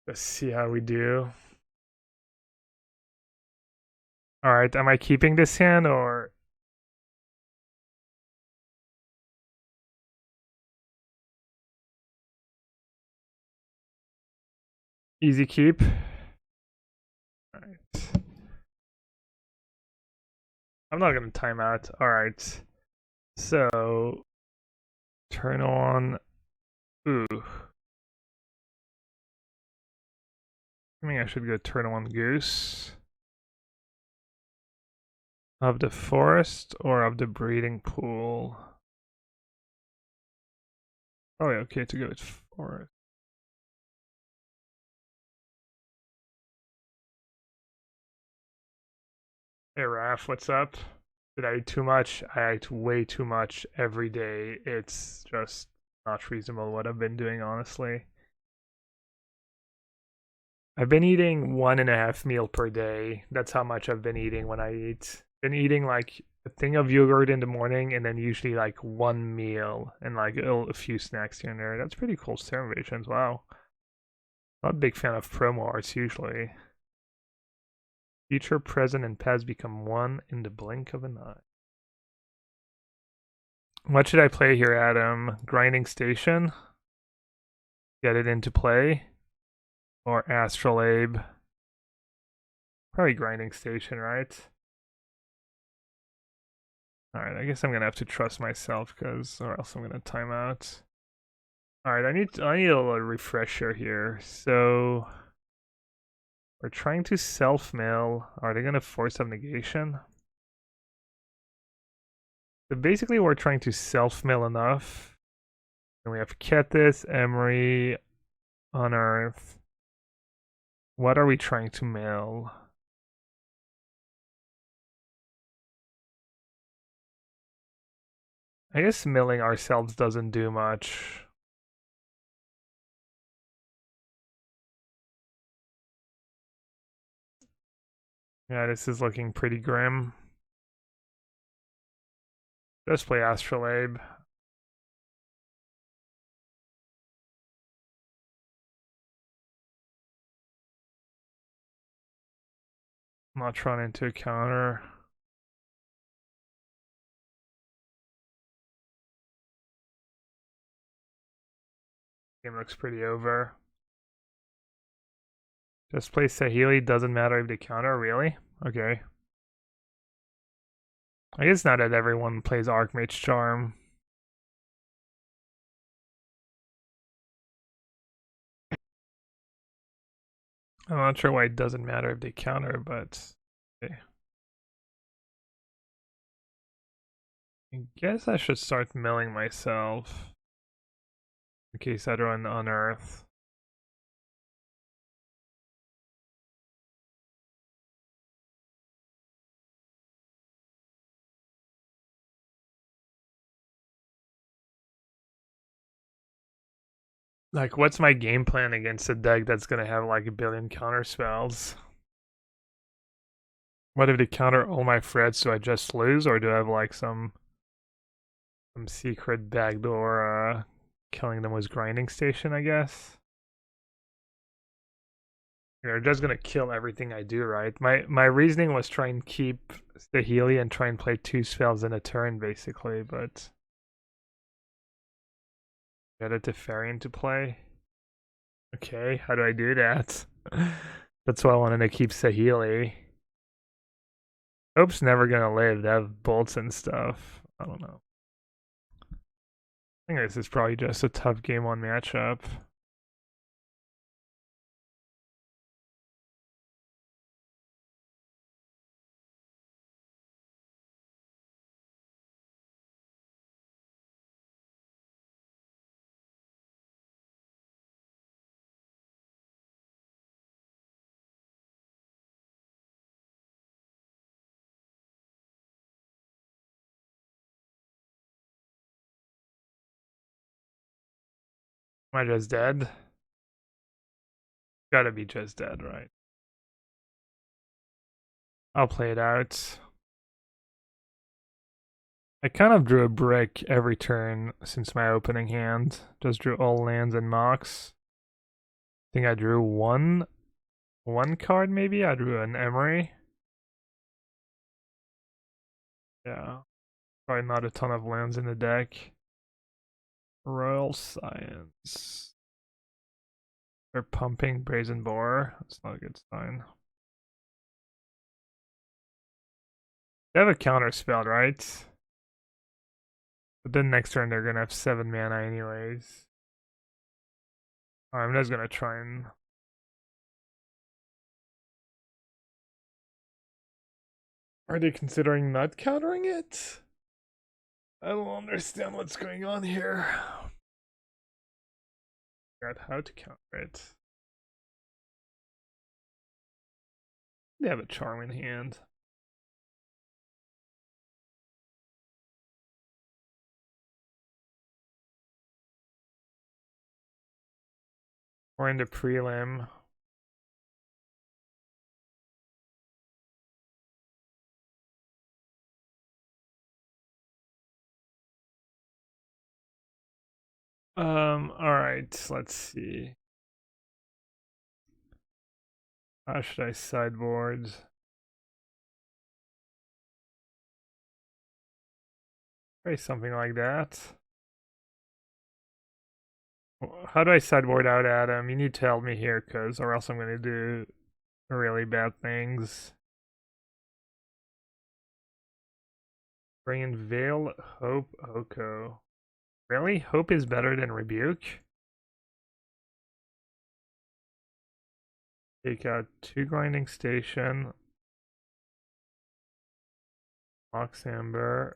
Let's see how we do. Alright, am I keeping this hand or... Easy keep? Alright. I'm not gonna time out. Alright. So... Turn on... Ooh. I think I should go turn on Goose. Of the forest or of the breeding pool? Probably okay to go with forest. Hey Raph, what's up? Did I eat too much? I ate way too much every day. It's just not reasonable what I've been doing, honestly. I've been eating 1.5 meal per day. That's how much I've been eating when I eat. Been eating like a thing of yogurt in the morning and then usually like one meal and like a few snacks here and there. That's pretty cool starvations. Wow. Not a big fan of promo arts usually. Future, present, and past become one in the blink of an eye. What should I play here, Adam? Grinding Station? Get it into play? Or Astrolabe? Probably Grinding Station, right? Alright, I guess I'm gonna have to trust myself because or else I'm gonna time out. Alright, I need a little refresher here. So we're trying to self-mill. Are they gonna force up negation? So basically we're trying to self-mill enough. And we have Ketis, Emery, Unearth. What are we trying to mill? I guess milling ourselves doesn't do much. Yeah, this is looking pretty grim. Just play Astrolabe. Not run into a counter. Game looks pretty over. Just play Sahili, doesn't matter if they counter, really? Okay. I guess not that everyone plays Archmage Charm. I'm not sure why it doesn't matter if they counter, but okay. I guess I should start milling myself. In case I run Unearth. Like, what's my game plan against a deck that's gonna have like a billion counter spells? What if they counter all my threats, do I just lose, or do I have like some secret backdoor killing them with grinding station, I guess? They're just gonna kill everything I do, right? My reasoning was try and keep the Healy and try and play 2 spells in a turn, basically, but get a Teferi into play. Okay, how do I do that? That's why I wanted to keep Saheeli. Hope's never gonna live. They have bolts and stuff. I don't know. I think this is probably just a tough game 1 matchup. Am I just dead? Gotta be just dead, right? I'll play it out. I kind of drew a brick every turn since my opening hand. Just drew all lands and mocks. think I drew one card maybe. I drew an Emery. Yeah, probably not a ton of lands in the deck. Royal Science. They're pumping Brazen Boar. That's not a good sign. They have a counter spell, right? But then next turn they're gonna have 7 mana anyways. I'm just gonna try and. Are they considering not countering it? I don't understand what's going on here. Figure out how to counter it. They have a charm in hand. We're in the prelim. Alright, let's see. How should I sideboard? Try something like that. How do I sideboard out, Adam? You need to help me here, or else I'm gonna do really bad things. Bring in Veil, Hope, Oko. Really? Hope is better than Rebuke? Take out 2 Grinding Station. Mox Amber.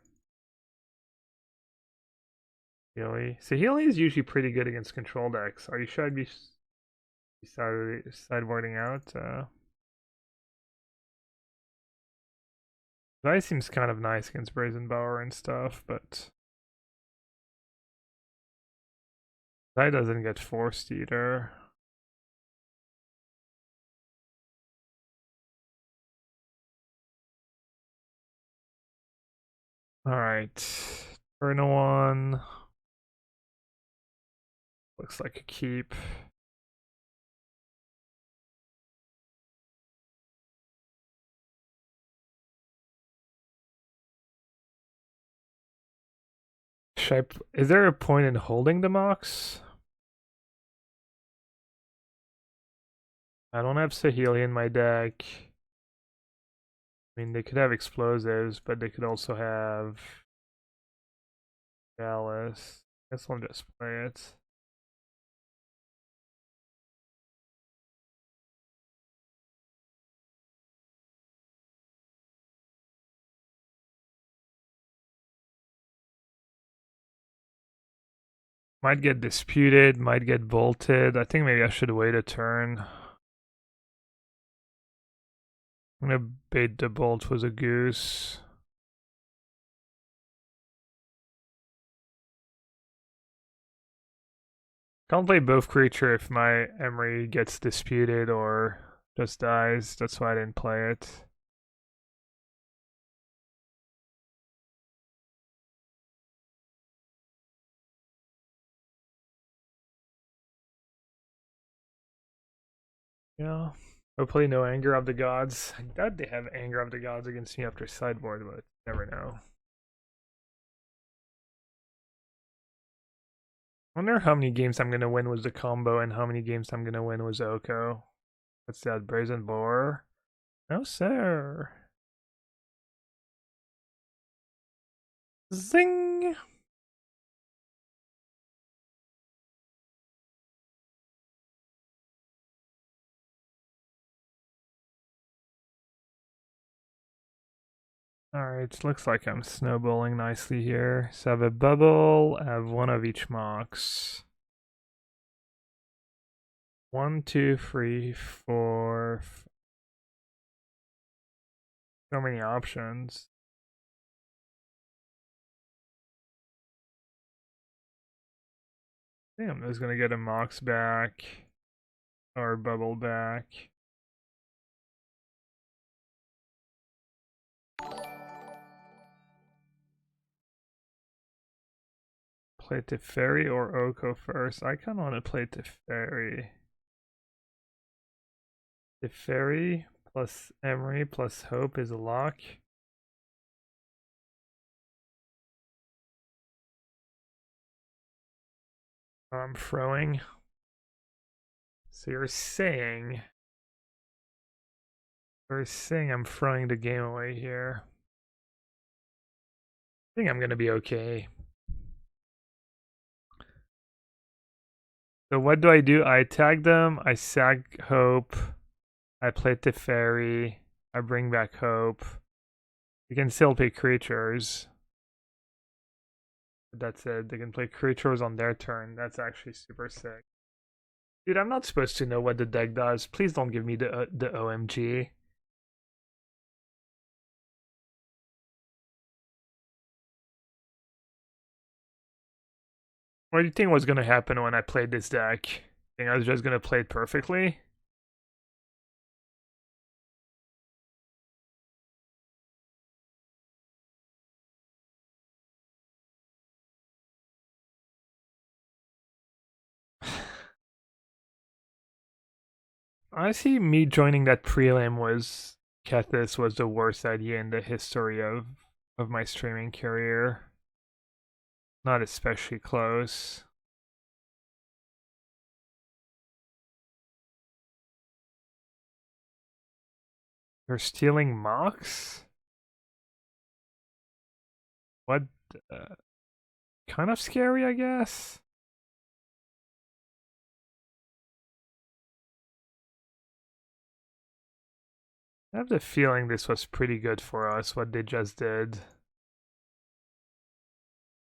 Healy. So Healy is usually pretty good against control decks. Are you sure I'd be sideboarding out? That seems kind of nice against Brazen Bower and stuff, but that doesn't get forced either. Alright. Turn 1. Looks like a keep. Is there a point in holding the Mox? I don't have Saheeli in my deck. I mean, they could have explosives, but they could also have Dallas. Guess I'll just play it. Might get disputed, might get bolted. I think maybe I should wait a turn. I'm gonna bait the bolt was a goose. Can't play both creature if my Emery gets disputed or just dies. That's why I didn't play it. Yeah. Hopefully no Anger of the Gods. I doubt they have Anger of the Gods against me after sideboard, but never know. I wonder how many games I'm gonna win with the combo and how many games I'm gonna win with Oko. What's that, Brazen Boar? No, sir. Zing! Alright, looks like I'm snowballing nicely here. So I have a bubble, I have one of each Mox. 1, 2, 3, 4. So many options. I think I'm just gonna get a Mox back. Or bubble back. Play Teferi or Oko first. I kinda wanna play Teferi. The Fairy plus Emery plus Hope is a lock. I'm throwing. So you're saying I'm throwing the game away here. I think I'm gonna be okay. So what do? I tag them, I sack Hope, I play the Fairy, I bring back Hope. You can still play creatures. But that's it. They can play creatures on their turn. That's actually super sick. Dude, I'm not supposed to know what the deck does. Please don't give me the OMG. What do you think was gonna happen when I played this deck? Think I was just gonna play it perfectly? Honestly, me joining that prelim was Kethis was the worst idea in the history of my streaming career. Not especially close. They're stealing Mox? What? Uh, kind of scary, I guess. I have the feeling this was pretty good for us, what they just did.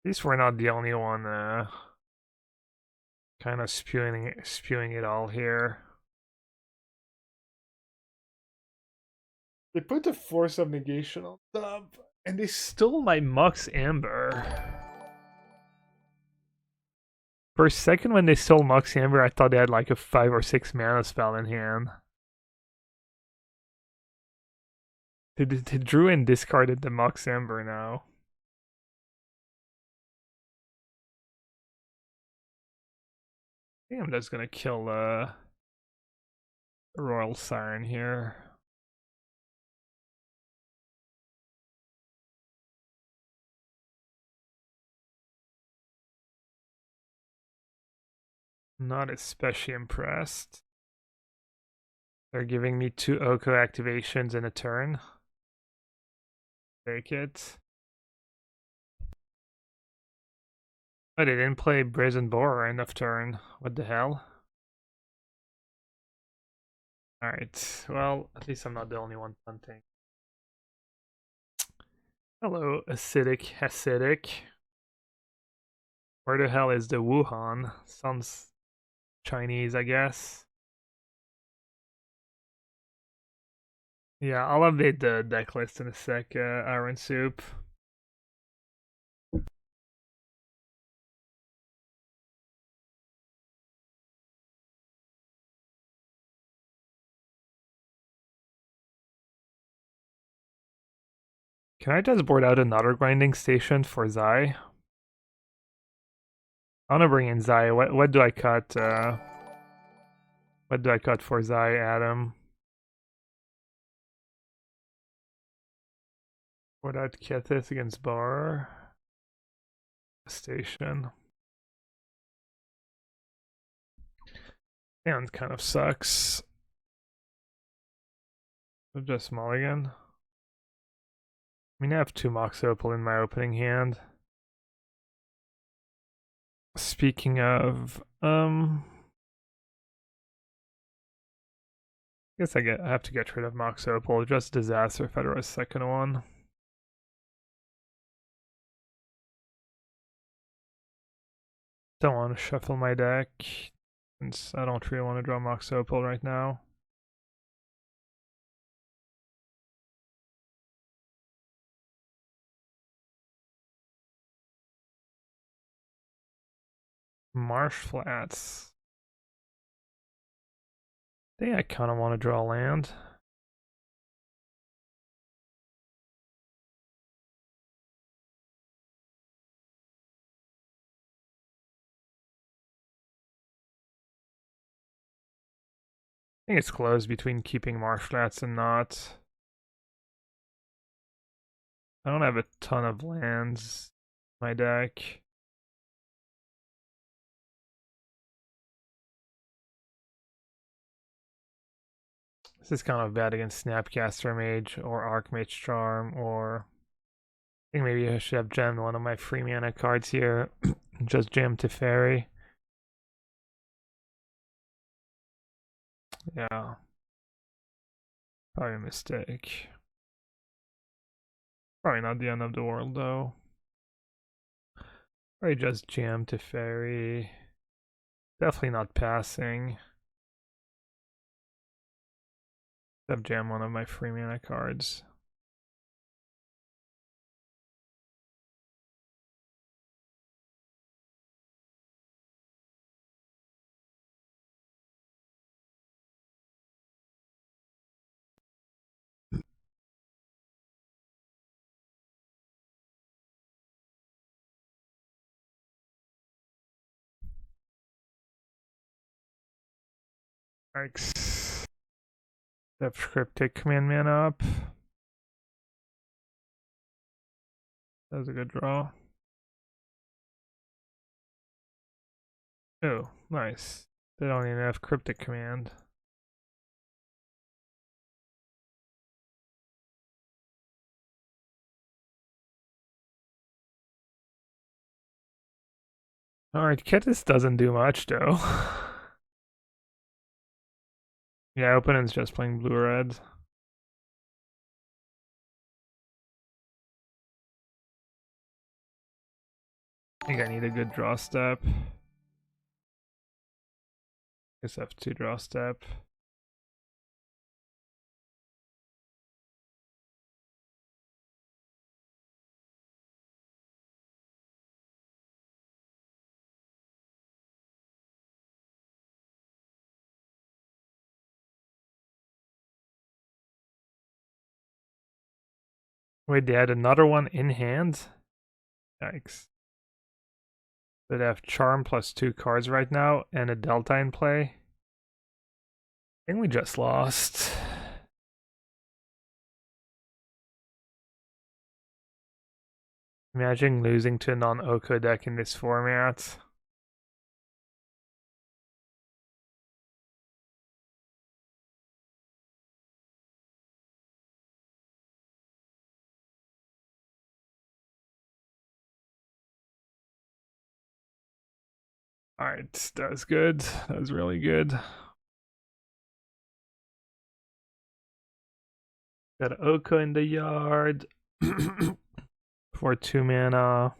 At least we're not the only one kind of spewing it all here. They put the force of negation on top, and they stole my Mox Amber. For a second when they stole Mox Amber, I thought they had like a 5 or 6 mana spell in hand. They drew and discarded the Mox Amber now. I think I'm just gonna kill Royal Siren here. Not especially impressed. They're giving me 2 Oko activations in a turn. Take it. Oh, they didn't play Brazen Boar end of turn. What the hell? Alright, well, at least I'm not the only one punting. Hello, acidic Hasidic. Where the hell is the Wuhan? Sounds Chinese, I guess. Yeah, I'll update the deck list in a sec, Iron Soup. Can I just board out another grinding station for Zai? I wanna bring in Zai. What do I cut? What do I cut for Zai, Adam? Board out Kethis against Bar. Station. And kind of sucks. Just mulligan. I mean, I have 2 Mox Opal in my opening hand. Speaking of, guess I have to get rid of Mox Opal. Just disaster if I draw a second one. Don't want to shuffle my deck, since I don't really want to draw Mox Opal right now. Marsh Flats. I think I kind of want to draw land. think it's close between keeping Marshlands and not. I don't have a ton of lands in my deck. This is kind of bad against Snapcaster Mage or Archmage Charm, or I think maybe I should have jammed one of my free mana cards here. Just jam Teferi. Yeah. Probably a mistake. Probably not the end of the world though. Probably just jam Teferi. Definitely not passing. Have jam one of my free mana cards. Yikes. Have Cryptic Command mana up. That was a good draw. Oh, nice. They don't even have Cryptic Command. Alright, Ketis doesn't do much though. Yeah, opponent's just playing blue-red. I think I need a good draw step. Guess I have to draw step. Wait, they had another one in hand? Yikes. They have Charm plus 2 cards right now and a Delta in play. I think we just lost. Imagine losing to a non-Oko deck in this format. Alright, that was good. That was really good. Got Oko in the yard. For 2 mana.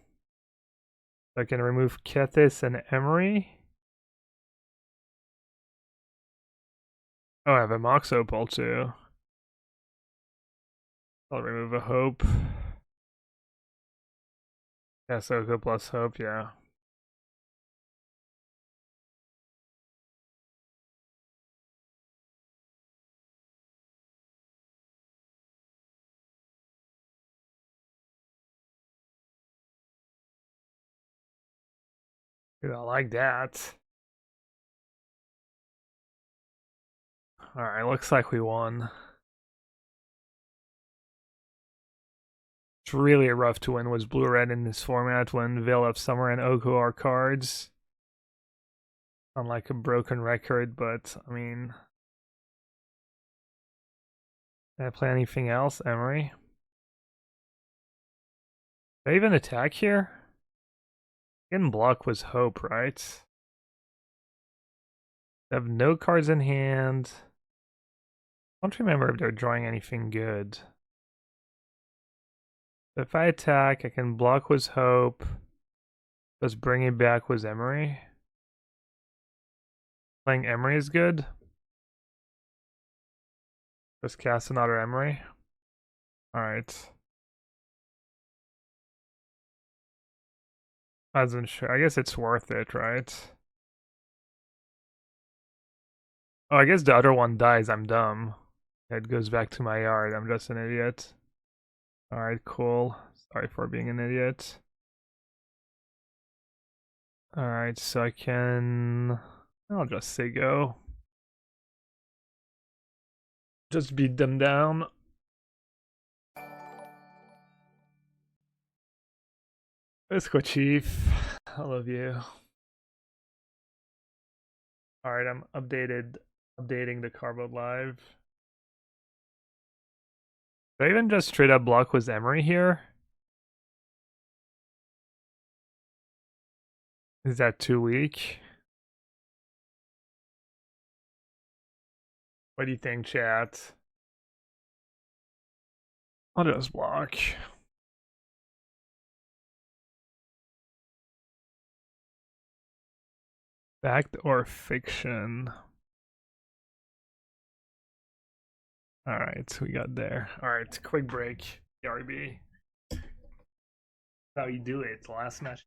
I can remove Kethis and Emery. Oh, I have a Mox Opal too. I'll remove a Hope. Yes, Oko plus Hope, yeah. Dude, I like that. Alright, looks like we won. It's really rough to win with blue-red in this format when Veil of Summer and Oko are cards. Unlike a broken record, but I mean... Can I play anything else, Emery? Did I even attack here? Getting block was Hope, right? They have no cards in hand. I don't remember if they're drawing anything good. If I attack, I can block with Hope. Just bring it back with Emery. Playing Emery is good. Just cast another Emery. Alright. I wasn't sure. I guess it's worth it, right? Oh, I guess the other one dies. I'm dumb. It goes back to my yard. I'm just an idiot. Alright, cool. Sorry for being an idiot. Alright, so I can... I'll just say go. Just beat them down. Let's go, Chief. I love you. Alright, I'm updating the Carbo Live. Did I even just straight up block with Emery here? Is that too weak? What do you think, chat? I'll just block. Fact or fiction? Alright, we got there. Alright, quick break. RB. That's how you do it. Last match.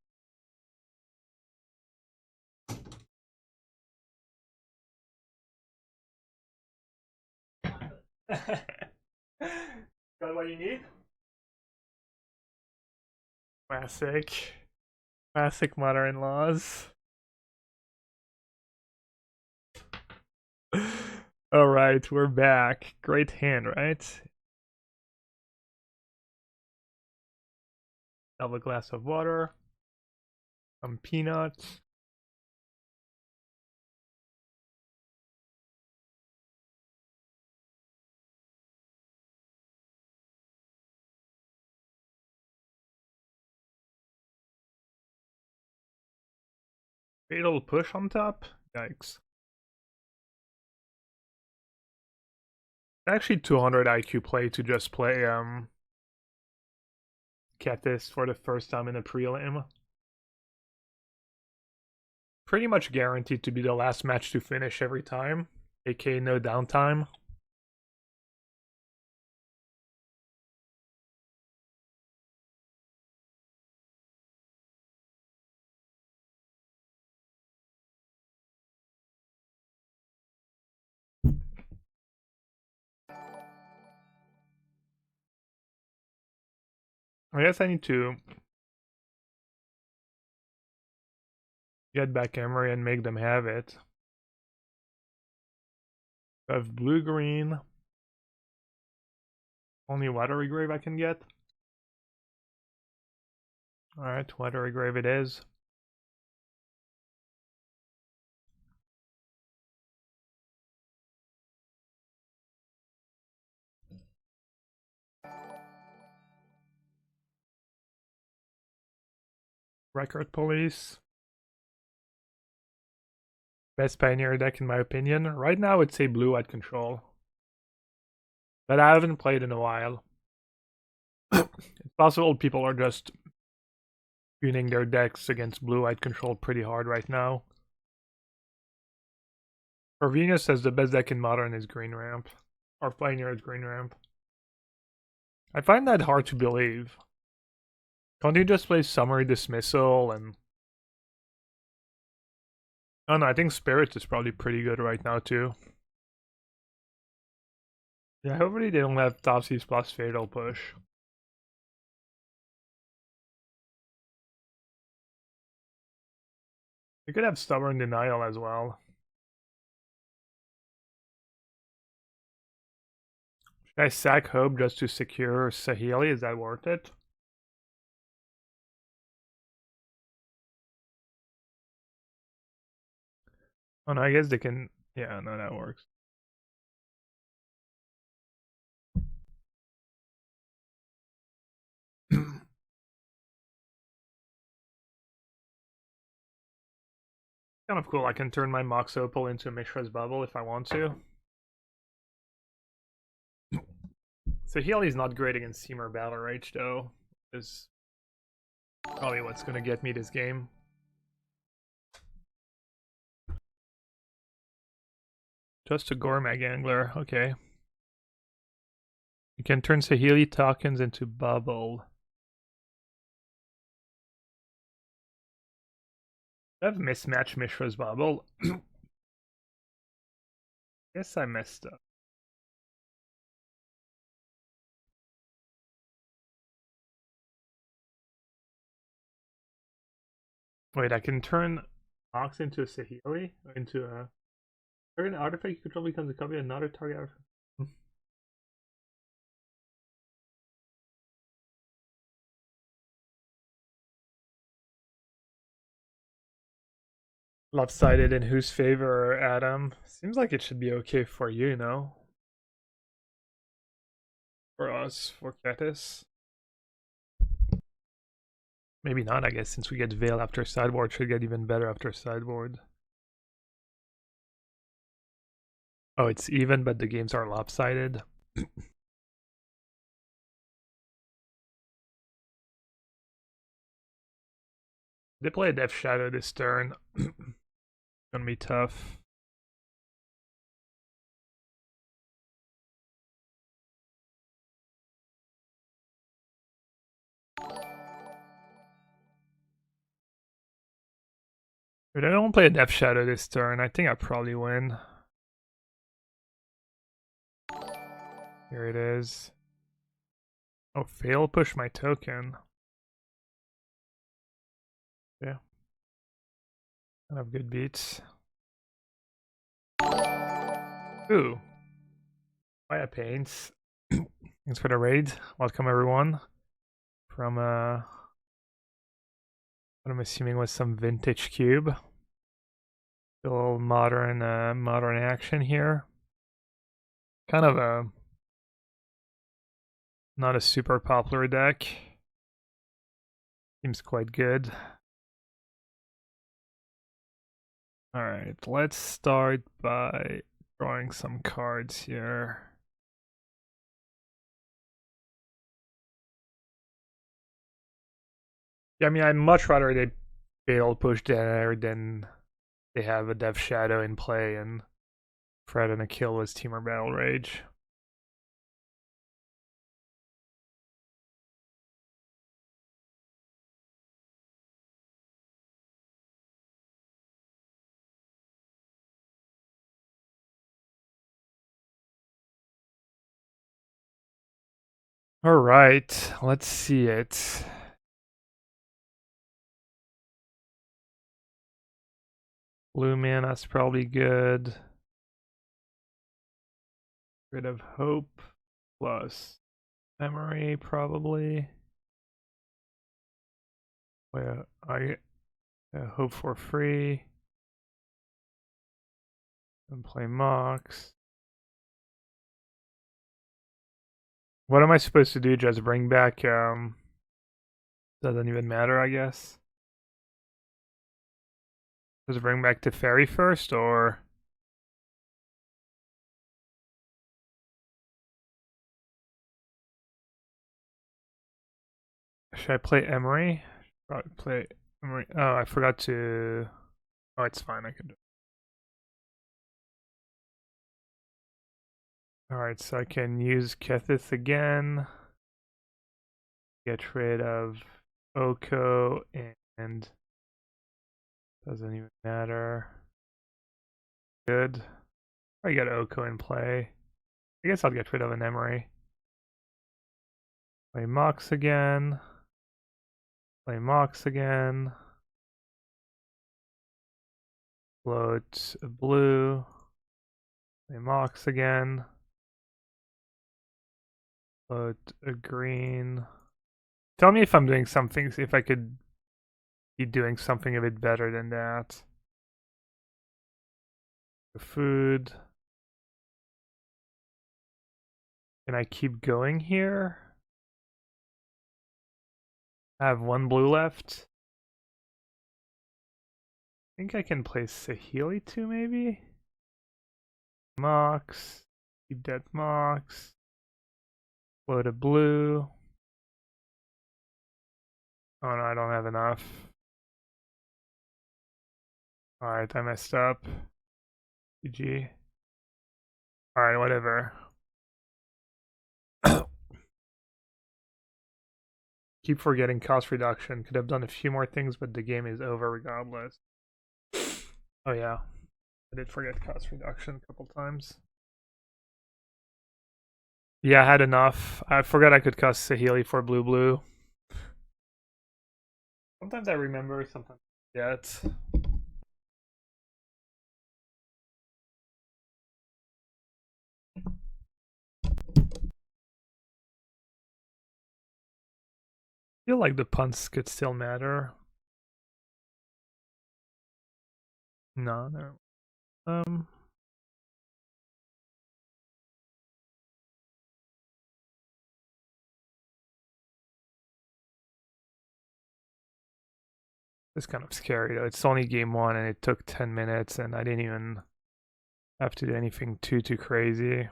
Got what you need? Classic. Classic mother-in-laws. Alright, we're back. Great hand, right? Have a glass of water. Some peanuts. Fatal push on top? Yikes. Actually 200 IQ play to just play Kethis for the first time in a prelim. Pretty much guaranteed to be the last match to finish every time, aka no downtime. I guess I need to get back Emery and make them have it. I have blue-green. Only watery grave I can get. Alright, watery grave it is. Record Police. Best Pioneer deck in my opinion. Right now it's a blue-white control. But I haven't played in a while. It's possible people are just tuning their decks against blue-white control pretty hard right now. For Venus says the best deck in Modern is Green Ramp. Or Pioneer is Green Ramp. I find that hard to believe. Can't you just play Summary Dismissal and... Oh no, I think Spirit is probably pretty good right now too. Yeah, hopefully they don't have Topsy's plus Fatal Push. They could have Stubborn Denial as well. Should I sack Hope just to secure Saheeli? Is that worth it? Oh no, I guess they can... Yeah, no, that works. Kind of cool. I can turn my Mox Opal into Mishra's Bubble if I want to. Saheeli's not great against Temur Battle Rage though. Is probably what's gonna get me this game. Just a Gourmet Angler, okay. You can turn Saheeli tokens into Bubble. I have mismatched Mishra's Bubble. Guess I messed up. Wait, I can turn Mox into a Saheeli? Into a... Target artifact you control becomes a copy of another target artifact. Lopsided in whose favor, Adam? Seems like it should be okay for you, no? For us, for Catus. Maybe not, I guess, since we get Veil after sideboard, should get even better after sideboard. Oh, it's even, but the games are lopsided. They play a Death Shadow this turn. Gonna be tough. If I don't play a Death Shadow this turn, I think I probably win. Here it is. Oh, fail push my token. Yeah. I have good beats. Ooh. Fire Paints. Thanks for the raid. Welcome everyone. From what I'm assuming was some vintage cube. A little modern modern action here. Kind of a not a super popular deck. Seems quite good. Alright, let's start by drawing some cards here. Yeah, I mean, I'd much rather they fail push there than they have a Death Shadow in play and threaten a kill with Teamer Battle Rage. Alright, let's see it. Blue mana's probably good. Rid of Hope plus Memory probably. Where I Hope for free. And play Mox. What am I supposed to do? Just bring back doesn't even matter, I guess. Does it bring back to Fairy first, or should I play Emery? Probably play Emery. Oh, I forgot to. Oh, it's fine. I can do it. Alright, so I can use Kethith again. Get rid of Oko, and doesn't even matter. Good. I got Oko in play. I guess I'll get rid of an Emery. Play Mox again. Play Mox again. Float a blue. Play Mox again. Float a green. Tell me if I'm doing something, if I could be doing something a bit better than that. Food. Can I keep going here? I have one blue left. I think I can play Saheeli too, maybe? Mox. Keep that Mox. Float a blue. Oh no, I don't have enough. Alright, I messed up. GG. Alright, whatever. Keep forgetting cost reduction. Could have done a few more things, but the game is over regardless. Oh yeah, I did forget cost reduction a couple times. Yeah, I had enough. I forgot I could cast Saheeli for blue. Sometimes I remember, sometimes I forget. I feel like the punts could still matter. No, no. It's kind of scary though. It's only game one and it took 10 minutes and I didn't even have to do anything too crazy.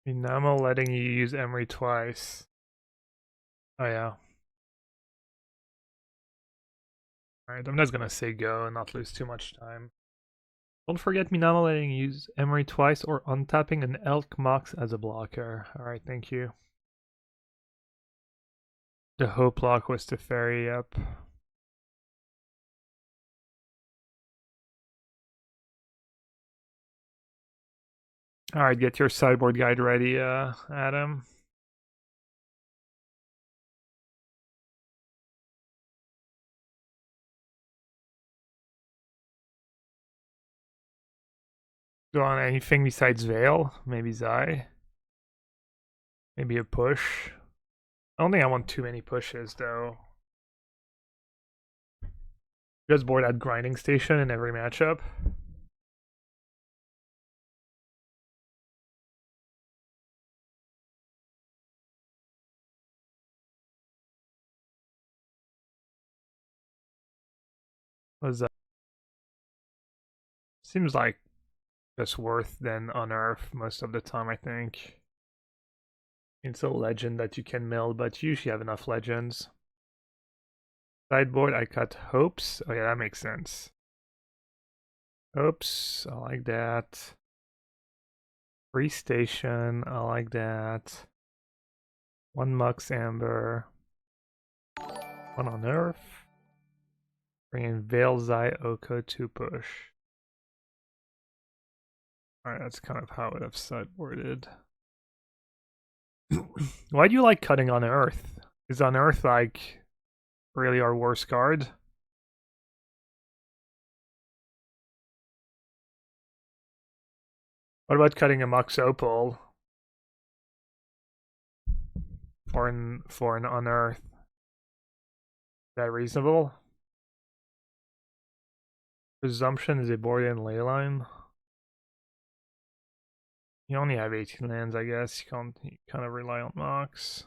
Enamel letting you use Emery twice. Oh yeah. Alright, I'm just gonna say go and not lose too much time. Don't forget Minamo letting you use Emery twice or untapping an Elk Mox as a blocker. Alright, thank you. The hope block was to fairy, yep. Alright, get your sideboard guide ready, Adam. Go on anything besides Veil? Maybe Zai? Maybe a push? I don't think I want too many pushes, though. Just board at grinding station in every matchup. Was that? Seems like just worth than unearth most of the time, I think. It's a legend that you can mill, but you usually have enough legends. Sideboard, I cut hopes. Oh yeah, that makes sense. Hopes, I like that. Free station, I like that. One Mux Amber. One on Earth. Bring in Veil Zai Oko to push. Alright, that's kind of how it have sideboarded. Why do you like cutting on Earth? Is on Earth like really our worst card? What about cutting a Mux Opal for an unearth? Is that reasonable? Presumption is a Borean Leyline. You only have 18 lands, I guess. You kind of rely on Mox.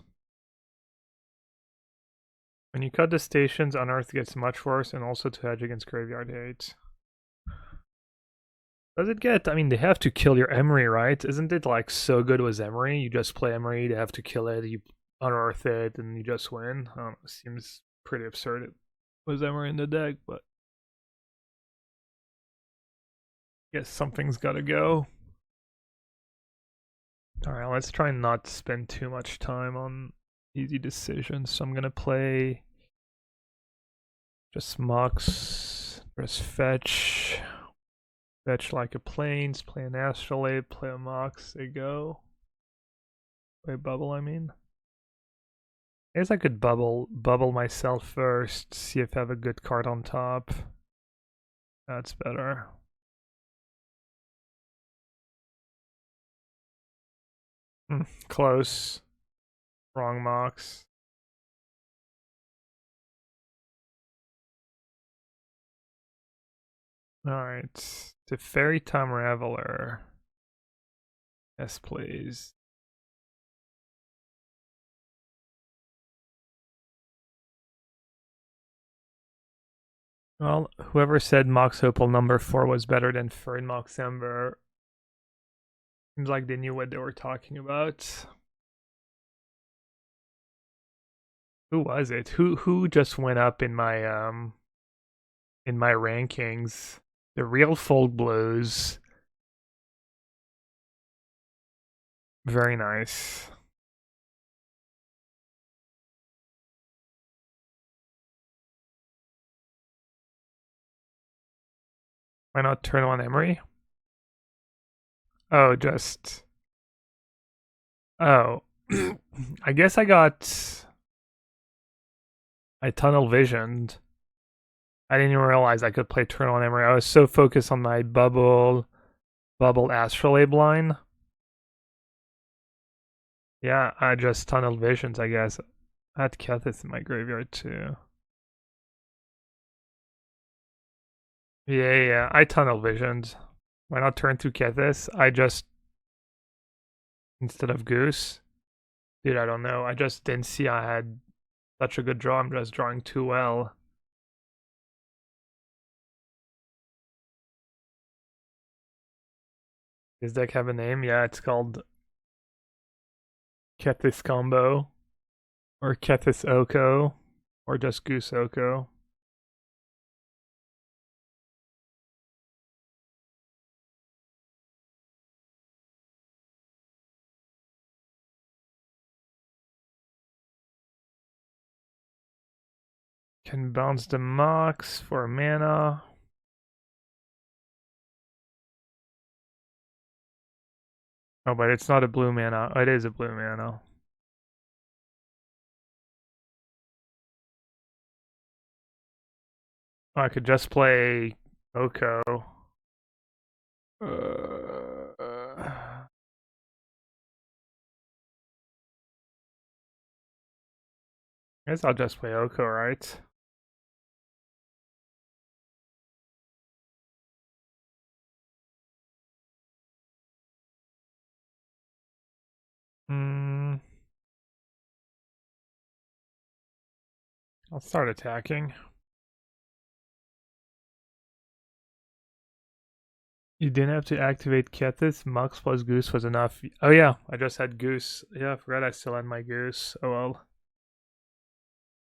When you cut the stations, Unearth gets much worse, and also to hedge against graveyard hate. Does it get? I mean, they have to kill your Emery, right? Isn't it like so good with Emery? You just play Emery, they have to kill it, you unearth it, and you just win. I don't know, seems pretty absurd with Emery in the deck, but guess something's gotta go. Alright, let's try and not spend too much time on easy decisions. So I'm gonna play just Mox, just fetch. Fetch like a plains, play an astrolabe, play a Mox, they go. Play bubble, I mean. I guess I could bubble myself first, see if I have a good card on top. That's better. Close. Wrong Mox. Alright. The Fairy Time Raveler. Yes, please. Well, whoever said Mox Opal number 4 was better than Fern Mox Ember, seems like they knew what they were talking about. Who was it? Who just went up in my rankings? The Real Fold Blues. Very nice. Why not turn on Emery? Oh, just... Oh. I guess I tunnel visioned. I didn't even realize I could play turn on Emery. I was so focused on my bubble Astrolabe line. Yeah, I just tunneled visions, I guess. I had Kethis in my graveyard too. Yeah, I tunnel visioned. Why not turn to Kethis? I just, instead of Goose. Dude, I don't know. I just didn't see I had such a good draw. I'm just drawing too well. Does deck have a name? Yeah, it's called Kethis Combo. Or Kethis Oko. Or just Goose Oko. Can bounce the Mox for mana. Oh, but it's not a blue mana. Oh, it is a blue mana. Oh, I could just play Oko. I guess I'll just play Oko, right? Hmm. I'll start attacking. You didn't have to activate Kethis. Mox plus Goose was enough. Oh yeah, I just had Goose. Yeah, I forgot I still had my Goose. Oh well.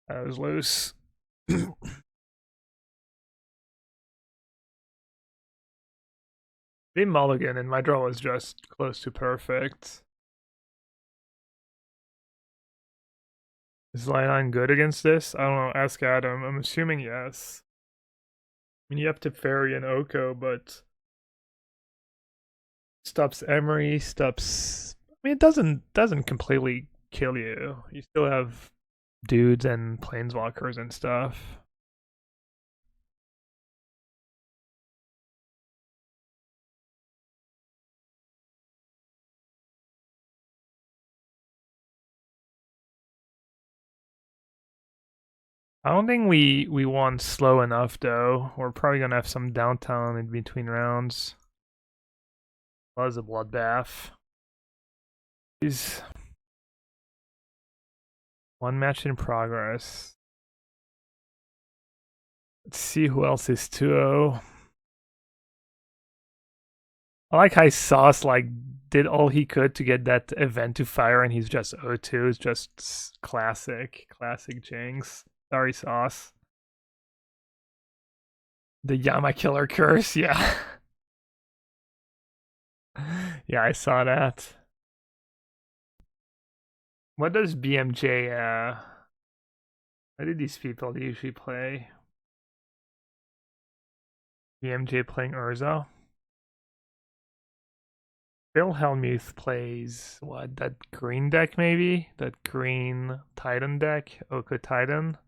I was loose. They mulligan and my draw was just close to perfect. Is Lion good against this? I don't know. Ask Adam. I'm assuming yes. I mean, you have to Fairy and Oko, but stops Emery, stops. I mean, it doesn't completely kill you. You still have dudes and planeswalkers and stuff. I don't think we won slow enough though. We're probably gonna have some downtime in between rounds. Was a bloodbath. Is one match in progress. Let's see who else is 2-0. I like how Sauce like did all he could to get that event to fire and he's just 0-2. It's just classic Jinx. Sorry, Sauce. The Yama Killer curse, yeah. Yeah, I saw that. What does BMJ what did these people usually play? BMJ playing Urza. Bill Hellmuth plays what, that green deck maybe? That green Titan deck, Oko Titan.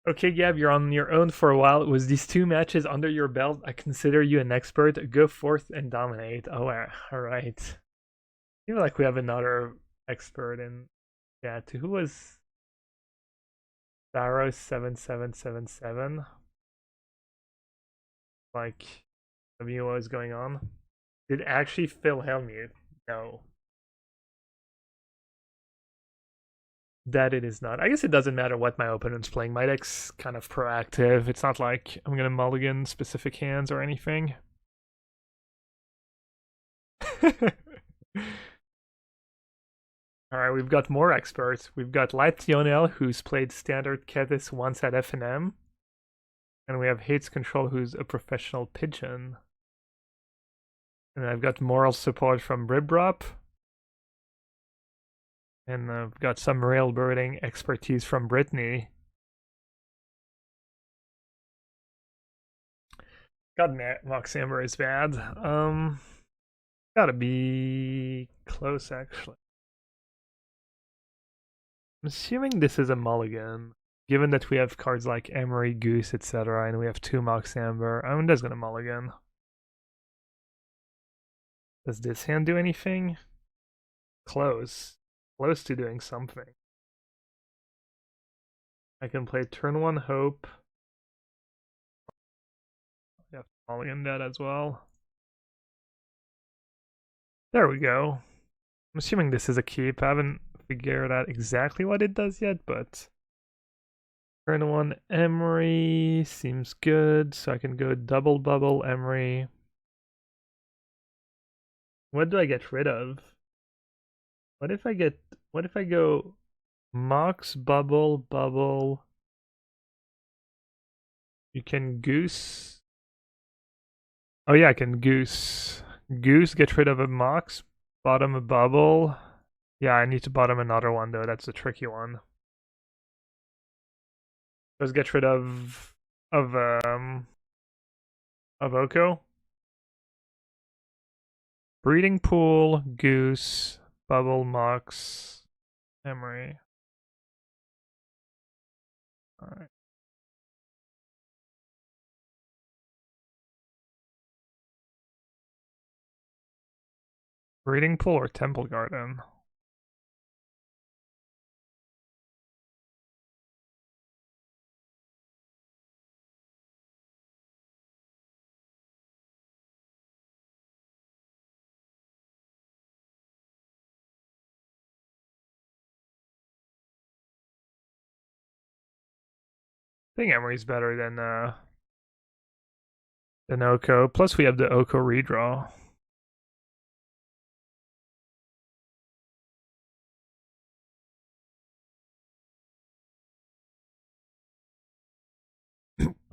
Okay, Gab, you're on your own for a while. With these two matches under your belt, I consider you an expert. Go forth and dominate. Oh, all right. I feel like we have another expert in chat. Who was Saros7777? Like, have you know what was going on? Did actually Phil Hellmuth? No. That it is not. I guess it doesn't matter what my opponent's playing. My deck's kind of proactive. It's not like I'm gonna mulligan specific hands or anything. Alright, we've got more experts. We've got Light Tionel, who's played standard Kethis once at FNM. And we have Hates Control, who's a professional pigeon. And I've got moral support from Ribrop. And I've got some railbirding expertise from Brittany. God, Mox Amber is bad. Gotta be close, actually. I'm assuming this is a mulligan. given that we have cards like Emery, Goose, etc., and we have 2 Mox Amber, I'm just gonna mulligan. Does this hand do anything? Close. Close to doing something. I can play turn 1 Hope. I have to mulligan that as well. There we go. I'm assuming this is a keep. I haven't figured out exactly what it does yet, but turn 1 Emery seems good, so I can go double bubble Emery. What do I get rid of? What if I go Mox bubble bubble? You can Goose. Oh yeah, I can Goose. Goose, get rid of a Mox, bottom a bubble. Yeah, I need to bottom another one though, that's a tricky one. Let's get rid of Oko. Breeding Pool, Goose, Bubble, Mox, Emery. Alright. Breeding Pool or Temple Garden? I think Emery's better than Oko. Plus we have the Oko redraw.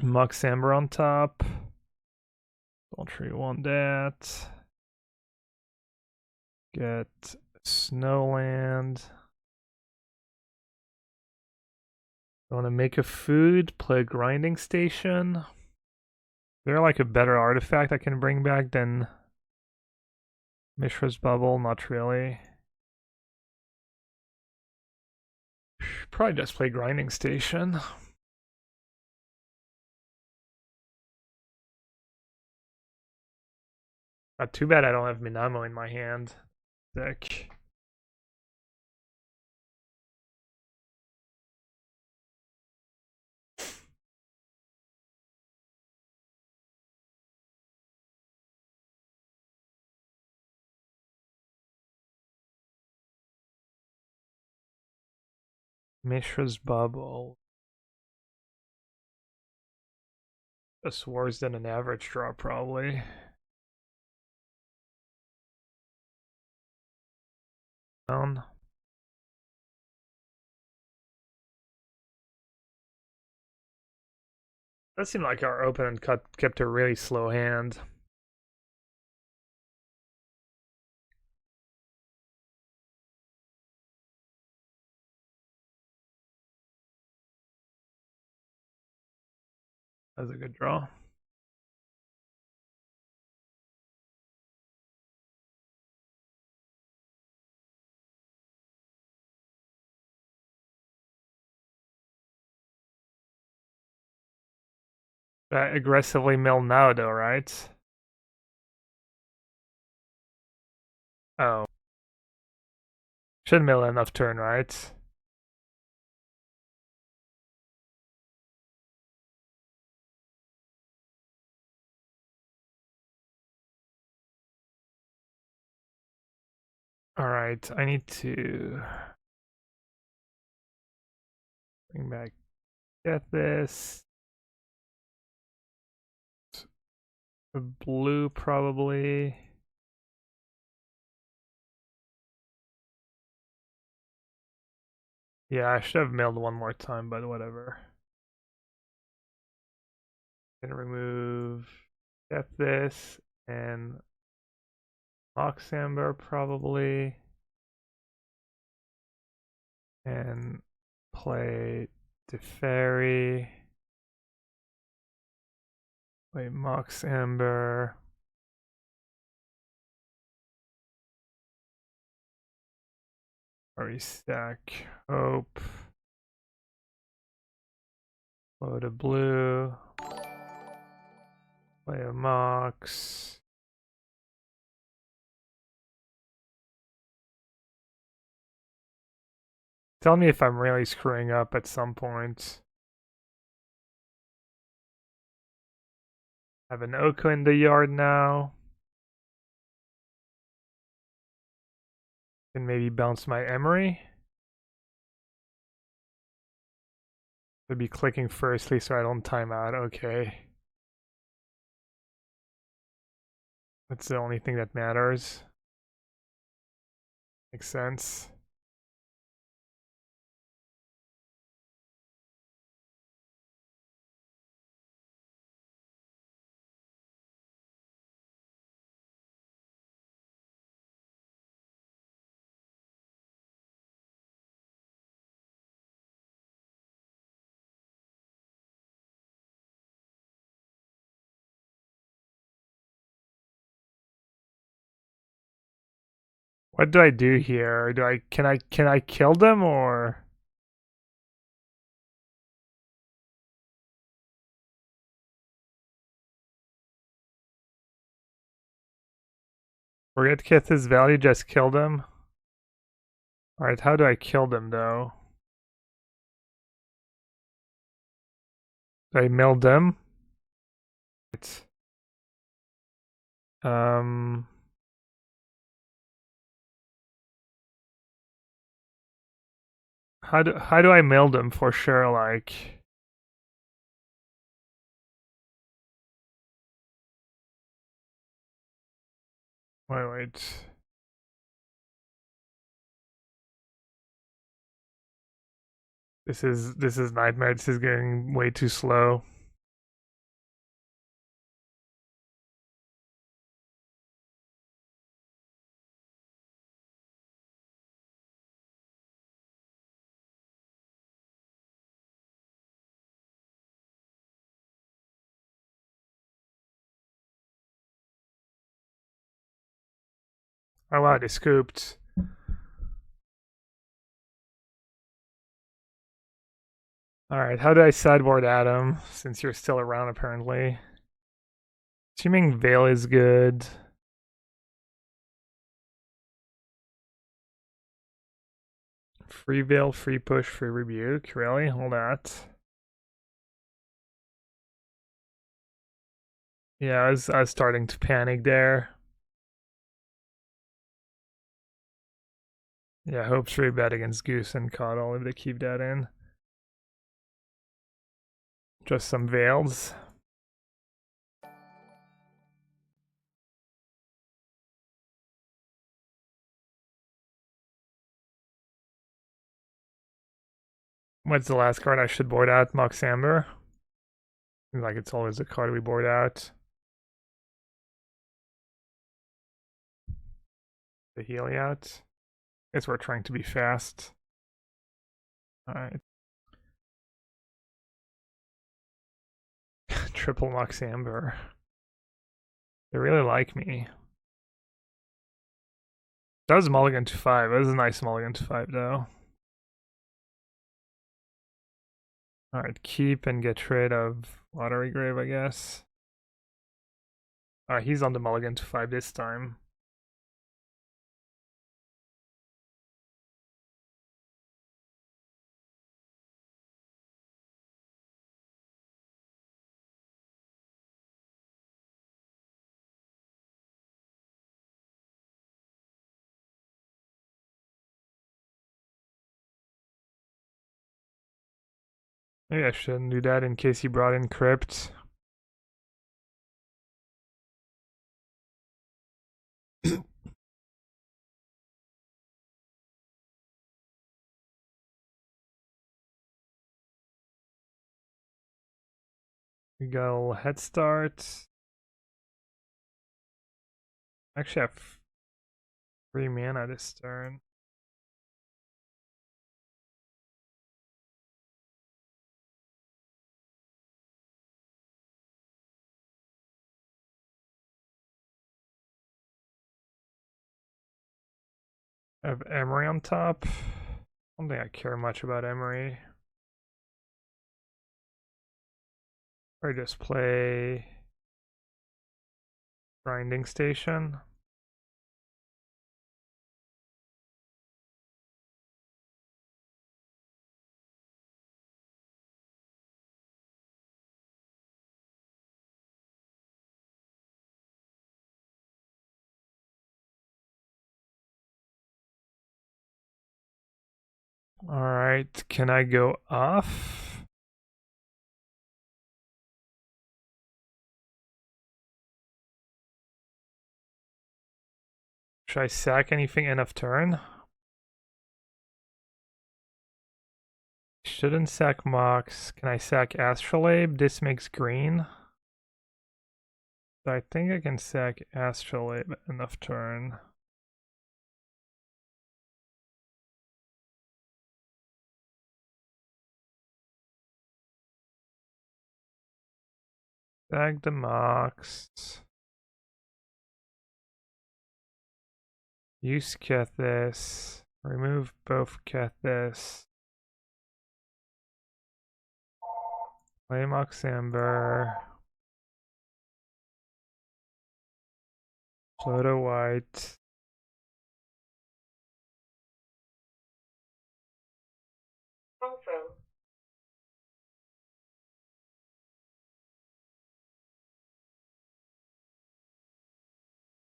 Mox Amber on top. Don't really want that. Get Snowland. I want to make a food, play a grinding station. Is there like a better artifact I can bring back than Mishra's Bubble? Not really. Probably just play grinding station. Too bad I don't have Minamo in my hand. Sick. Mishra's Bubble. That's worse than an average draw, probably. Down. That seemed like our opponent kept a really slow hand. That was a good draw. Aggressively mill now, though, right? Oh. Should mill enough turn, right? Alright, I need to bring back, get this. A blue, probably. Yeah, I should have milled one more time, but whatever. Gonna remove, get this, and Mox Amber, probably. And play Teferi. Play Mox Amber. Or stack Hope. Load a blue. Play a Mox. Tell me if I'm really screwing up at some point. I have an Oko in the yard now. Can maybe bounce my Emery. I'd be clicking firstly so I don't time out. Okay. That's the only thing that matters. Makes sense. What do I do here? Can I kill them or forget Kith's value, just kill them? Alright, how do I kill them though? Do I mill them? It's, um how do I mill them for sure, like wait. This is nightmare. This is getting way too slow. Oh wow, they scooped. Alright, how do I sideboard Adam, since you're still around apparently? Assuming Veil is good. Free Veil, free push, free rebuke. Really? Hold that. Yeah, I was starting to panic there. Yeah, hope 3-bet against Goose and Coddle if they keep that in. Just some Veils. What's the last card I should board out? Mox Amber. Seems like it's always the card we board out. The Healy out. Guess we're trying to be fast. Alright. Triple Mox Amber. They really like me. That was a mulligan to 5. That was a nice mulligan to 5 though. Alright, keep and get rid of Watery Grave, I guess. Alright, he's on the mulligan to 5 this time. Maybe I shouldn't do that in case he brought in Crypt. We got a little head start. Actually, I have 3 mana this turn. I have Emery on top. I don't think I care much about Emery. Or just play grinding station. Alright, can I go off? Should I sack anything end of turn? Shouldn't sack Mox. Can I sack Astrolabe? This makes green. So I think I can sack Astrolabe end of turn. Sack the Mox. Use Kethis. Remove both Kethis. Play Mox Amber. Float a white.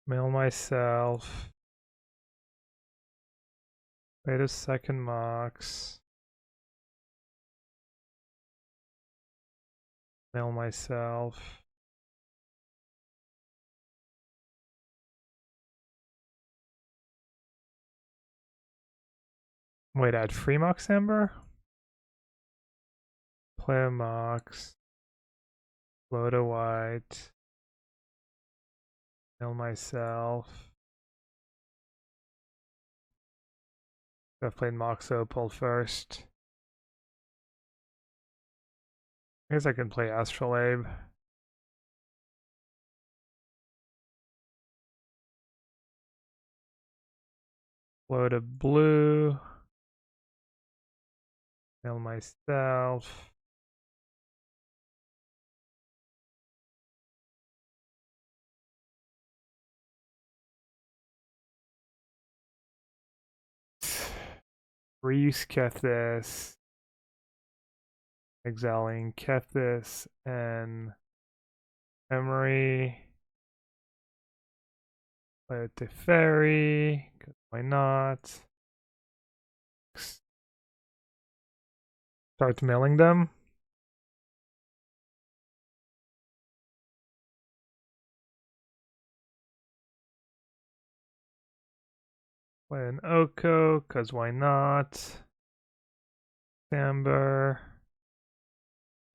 Mail myself. Wait a second, Mox. Mail myself. Wait, add free Mox Amber? Play a Mox. Load a white. Mail myself. I've played Mox Opal first. I guess I can play Astrolabe. Load a blue. Mail myself. Reuse Kethis. Exiling Kethis and Emery. Play it to Fairy, because why not? Start milling them. Play an Oko, because why not? Amber.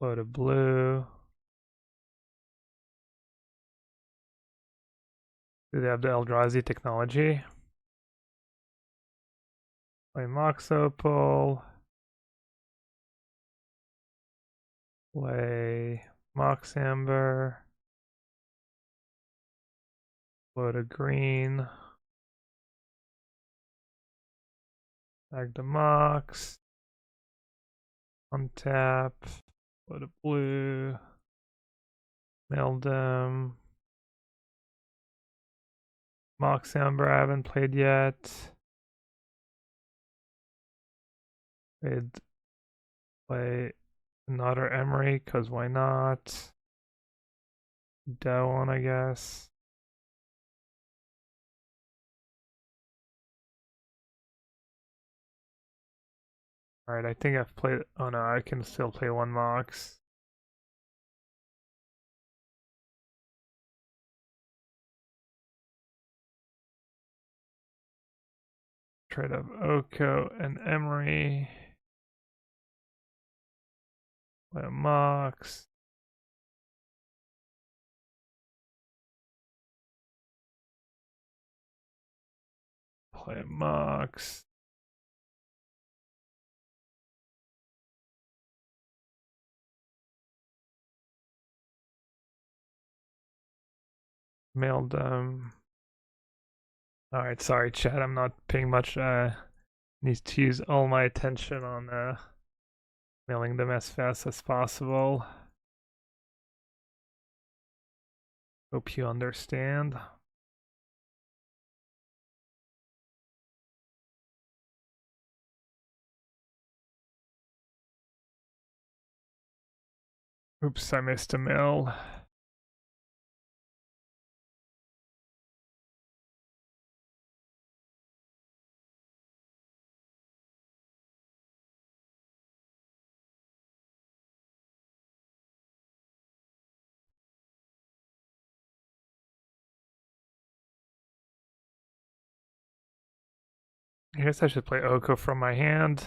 Load a blue. Do they have the Eldrazi technology? Play Mox Opal. Play Mox Amber. Load a green. Bag the Mox. Untap. Load a blue. Mail them. Mox Amber I haven't played yet. I'd play another Emery, cause why not? That one, I guess. Alright, I think I've played. Oh no, I can still play one Mox. Trade up Oko and Emery. Play a Mox. Play a Mox. Mailed them. Alright, sorry chat, I'm not paying much. Need to use all my attention on mailing them as fast as possible. Hope you understand. Oops, I missed a mill. I guess I should play Oko from my hand.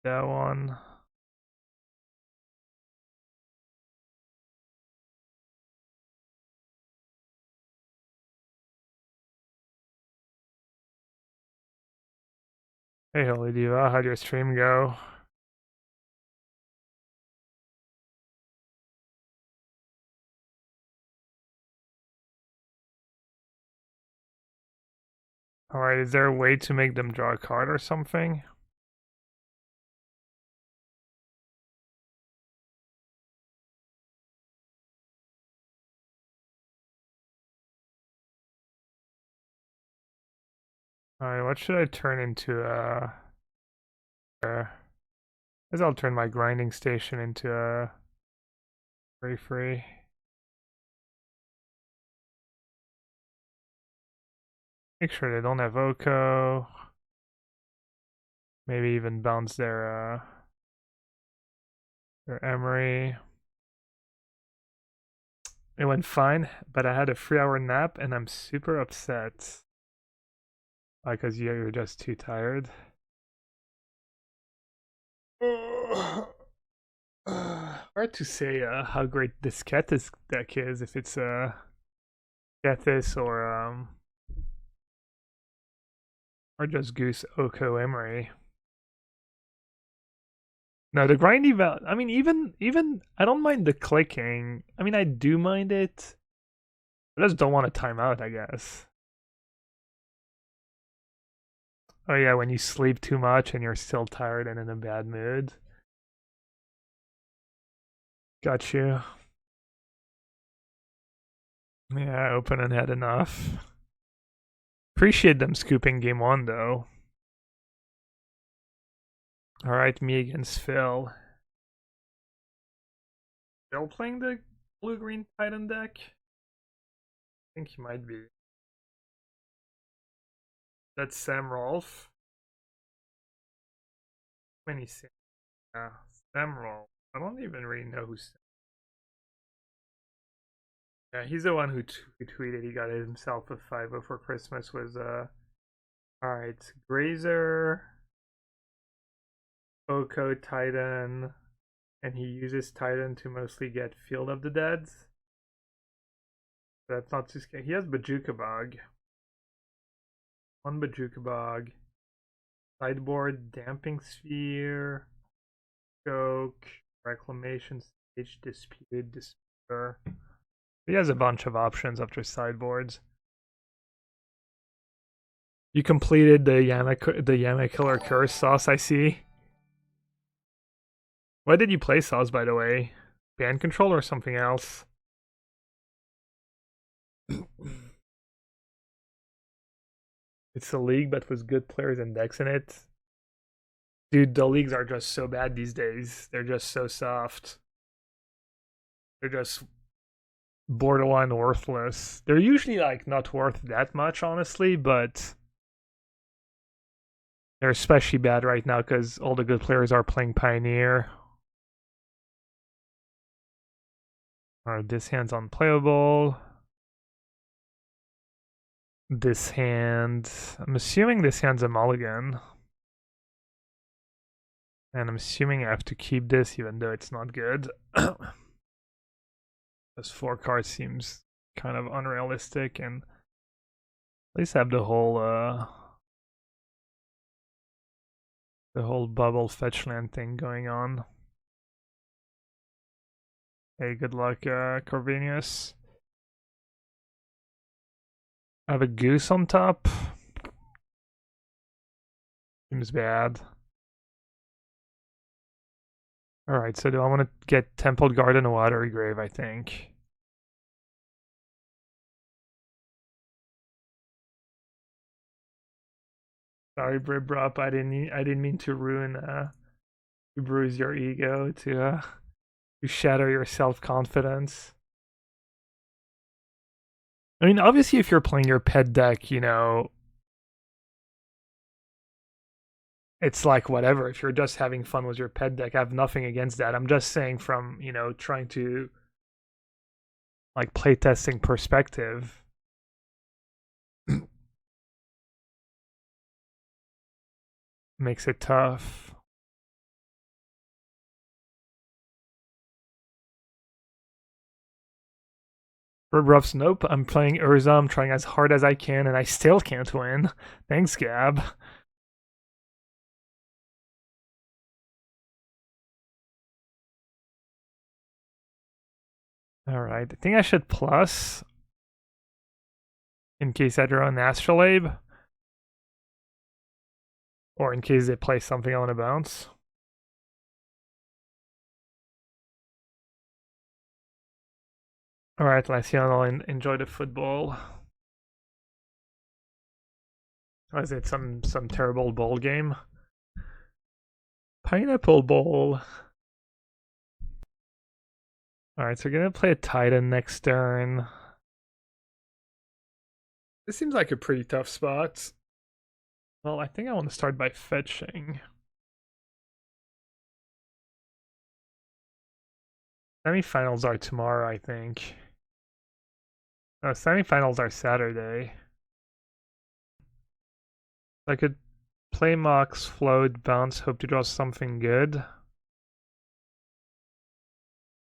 That one. Hey, Holy Diva, how'd your stream go? Alright, is there a way to make them draw a card or something? Alright, what should I turn into I guess I'll turn my grinding station into a free. Make sure they don't have Oko. Maybe even bounce their Emery. It went fine, but I had a 3-hour nap and I'm super upset. Because you're just too tired. Hard to say how great this Kethis deck is, if it's Kethis or just Goose Oko Emery. No, the grindy val. I mean, even I don't mind the clicking. I mean, I do mind it. I just don't want to time out, I guess. Oh yeah, when you sleep too much and you're still tired and in a bad mood. Got you. Yeah, open and had enough. Appreciate them scooping game 1 though. Alright, me against Phil. Phil playing the blue-green Titan deck? I think he might be. That's Sam Rolfe. When he said, Sam Rolfe. I don't even really know who's. Yeah, he's the one who tweeted he got himself a 5 for Christmas. Was alright, Grazer, Oko, Titan, and he uses Titan to mostly get Field of the Deads. That's not too scary. He has Bajuka Bog. One Bajuka Bog. Sideboard, Damping Sphere, Choke, Reclamation Stage, Disputed, Despair. He has a bunch of options after sideboards. You completed the Yama Killer Curse, Sauce, I see. Why did you play Sauce, by the way? Band control or something else? It's a league, but with good players and decks in it. Dude, the leagues are just so bad these days. They're just so soft. They're just borderline worthless. They're usually like not worth that much, honestly, but they're especially bad right now because all the good players are playing Pioneer. Alright, this hand's unplayable. This hand, I'm assuming this hand's a mulligan. And I'm assuming I have to keep this even though it's not good. This 4 cards seems kind of unrealistic, and at least have the whole bubble fetch land thing going on. Hey, good luck, Corvinus. I have a goose on top. Seems bad. Alright, so do I want to get Templed Garden or Watery Grave, I think. Sorry, Bribrup, I didn't mean to to bruise your ego, to shatter your self-confidence. I mean, obviously, if you're playing your pet deck, you know, it's like whatever. If you're just having fun with your pet deck, I have nothing against that. I'm just saying from, you know, trying to like playtesting perspective. Makes it tough. Bird Ruffs, nope. I'm playing Urza. I'm trying as hard as I can, and I still can't win. Thanks, Gab. Alright, I think I should plus in case I draw an Astrolabe. Or in case they play something I want to bounce. Alright, Laciano, enjoy the football. Or is it some terrible bowl game? Pineapple Bowl. Alright, so we're gonna play a Titan next turn. This seems like a pretty tough spot. Well, I think I want to start by fetching. Semifinals are tomorrow, I think. No, semifinals are Saturday. I could play Mox, float, bounce, hope to draw something good. I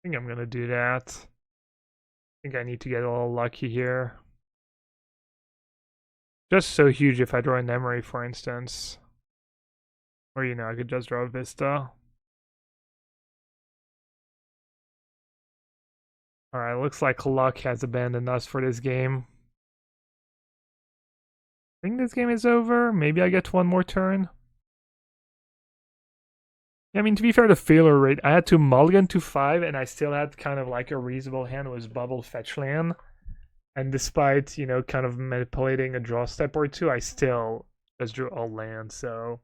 think I'm gonna do that. I think I need to get a little lucky here. Just so huge if I draw an Emery, for instance. Or, you know, I could just draw a Vista. Alright, looks like luck has abandoned us for this game. I think this game is over. Maybe I get one more turn. Yeah, I mean, to be fair, the failure rate, I had to mulligan to 5, and I still had kind of like a reasonable hand. It was bubble fetch land. And despite, you know, kind of manipulating a draw step or two, I still just drew all land, so...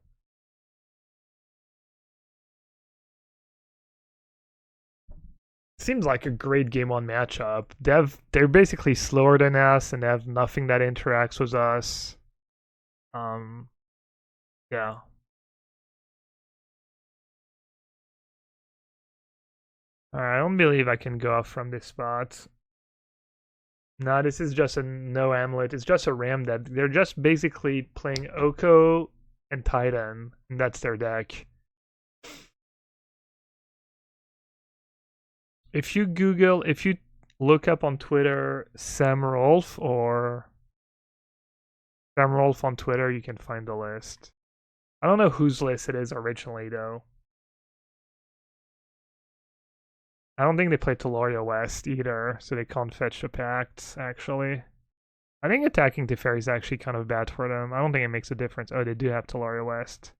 Seems like a great game 1 matchup. They're basically slower than us, and they have nothing that interacts with us. Yeah. Alright, I don't believe I can go off from this spot. No, this is just a no amulet. It's just a ram deck. They're just basically playing Oko and Titan, and that's their deck. If you look up on Twitter Sam Rolf or Sam Rolf on Twitter, you can find the list. I don't know whose list it is originally, though. I don't think they play Taloria West either, so they can't fetch the Pact, actually. I think attacking Teferi is actually kind of bad for them. I don't think it makes a difference. Oh, they do have Taloria West.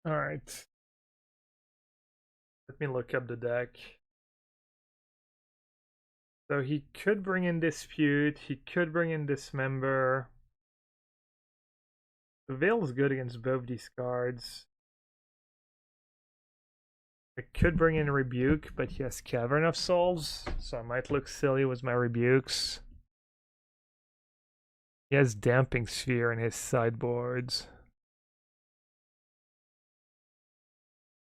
Alright. Let me look up the deck. So he could bring in Dispute, he could bring in Dismember. The Veil is good against both these cards. I could bring in Rebuke, but he has Cavern of Souls, so I might look silly with my Rebukes. He has Damping Sphere in his sideboards.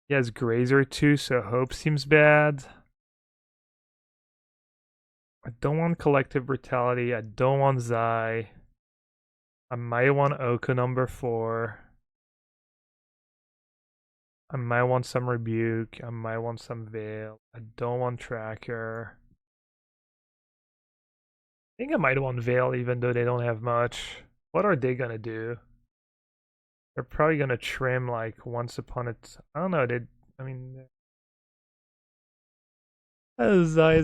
He has Grazer too, so Hope seems bad. I don't want Collective Brutality, I don't want Zai. I might want Oko number 4. I might want some Rebuke. I might want some Veil. I don't want Tracker. I think I might want Veil even though they don't have much. What are they gonna do? They're probably gonna trim like once upon a I don't know, I mean Zai.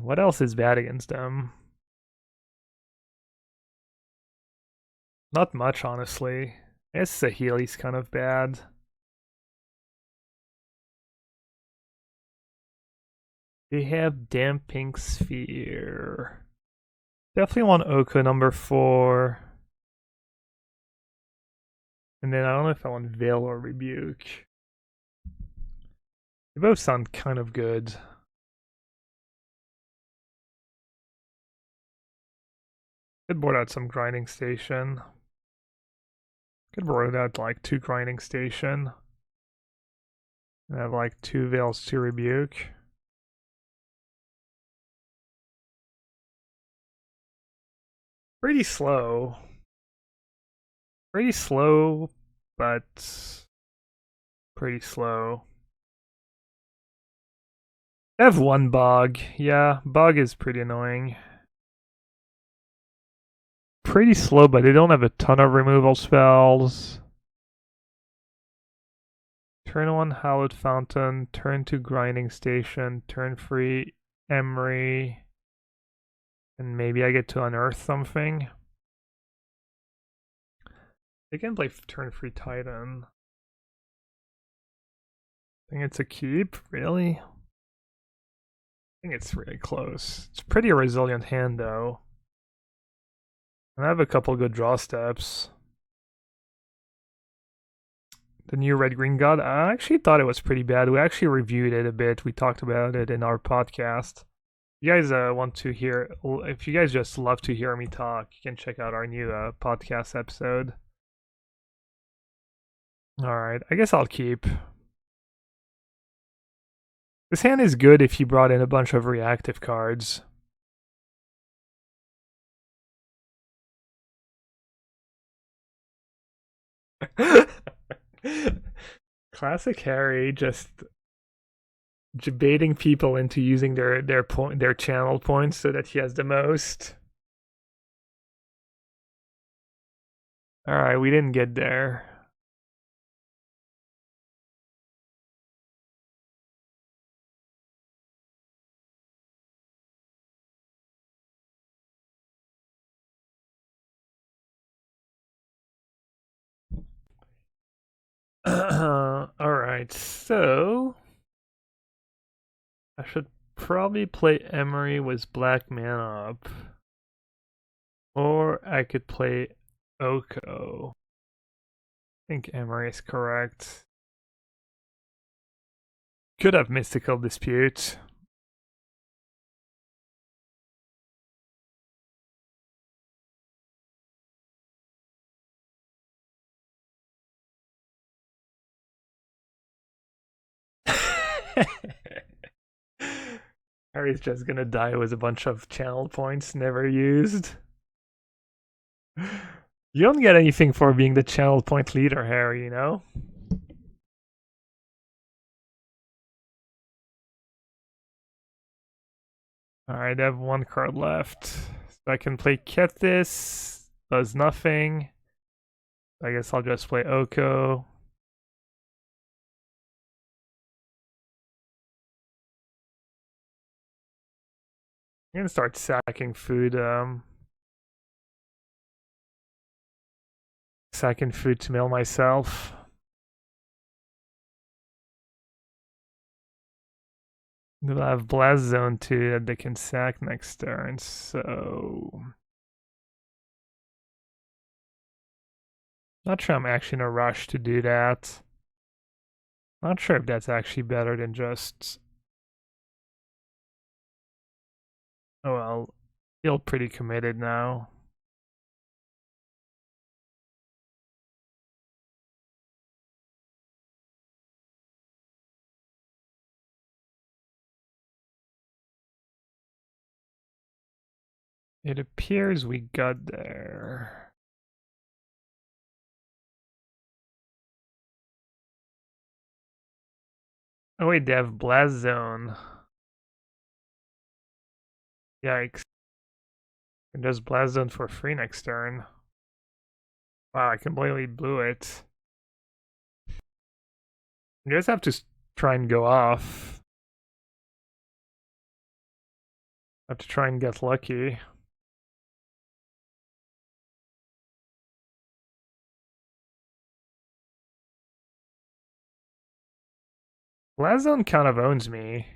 What else is bad against them? Not much, honestly. I guess Sahili's kind of bad. They have Damping Sphere. Definitely want Oko number 4. And then I don't know if I want Veil or Rebuke. They both sound kind of good. Could board out some Grinding Station. Could board out like 2 Grinding Station. And have like 2 Veils to Rebuke. Pretty slow. Pretty slow, but pretty slow. I have 1 Bog. Yeah, Bog is pretty annoying. Pretty slow, but they don't have a ton of removal spells. Turn 1 Hallowed Fountain, turn 2 Grinding Station, turn 3 Emery, and maybe I get to unearth something. They can play turn 3 Titan. I think it's a keep, really? I think it's really close. It's pretty a resilient hand, though. And I have a couple good draw steps. The new Red Green God, I actually thought it was pretty bad. We actually reviewed it a bit. We talked about it in our podcast. If you guys want to hear, if you guys just love to hear me talk, you can check out our new podcast episode. Alright, I guess I'll keep. This hand is good if you brought in a bunch of reactive cards. Classic Harry, just baiting people into using their channel points so that he has the most. Alright, we didn't get there. Alright, so I should probably play Emery with black mana up. Or I could play Oko. I think Emery is correct. Could have Mystical Dispute. Harry's just gonna die with a bunch of channel points never used. You don't get anything for being the channel point leader, Harry, you know? Alright, I have 1 card left. So I can play Kethis, does nothing. I guess I'll just play Oko. I'm gonna start sacking food, sacking food to mail myself. They'll have Blast Zone too that they can sack next turn, so... Not sure I'm actually in a rush to do that. Not sure if that's actually better than just... Oh well, feel pretty committed now. It appears we got there. Oh wait, they have Blast Zone. Yikes. And does Blast Zone for free next turn. Wow, I completely blew it. You guys have to try and go off. Have to try and get lucky. Blazon kind of owns me.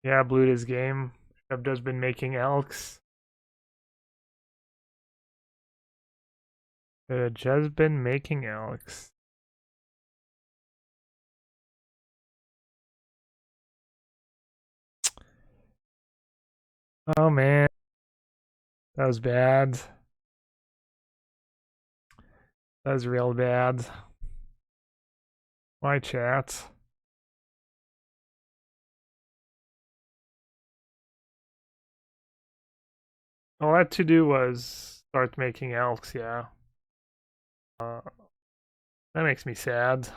Yeah, blew this game. I've just been making elks. Just been making elks. Oh man, that was bad. That was real bad. My chat. All I had to do was start making elks, yeah. That makes me sad.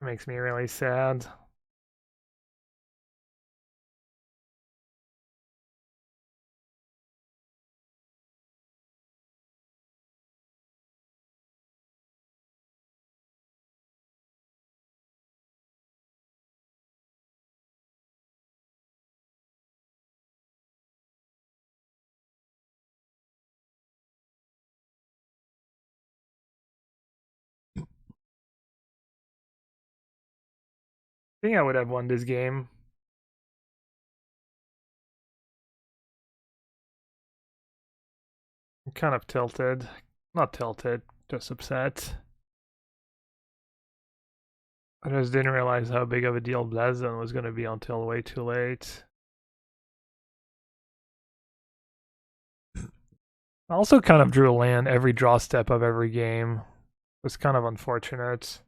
It makes me really sad. I think I would have won this game. I'm kind of tilted. Not tilted, just upset. I just didn't realize how big of a deal Blazon was going to be until way too late. I also kind of drew a land every draw step of every game. It was kind of unfortunate.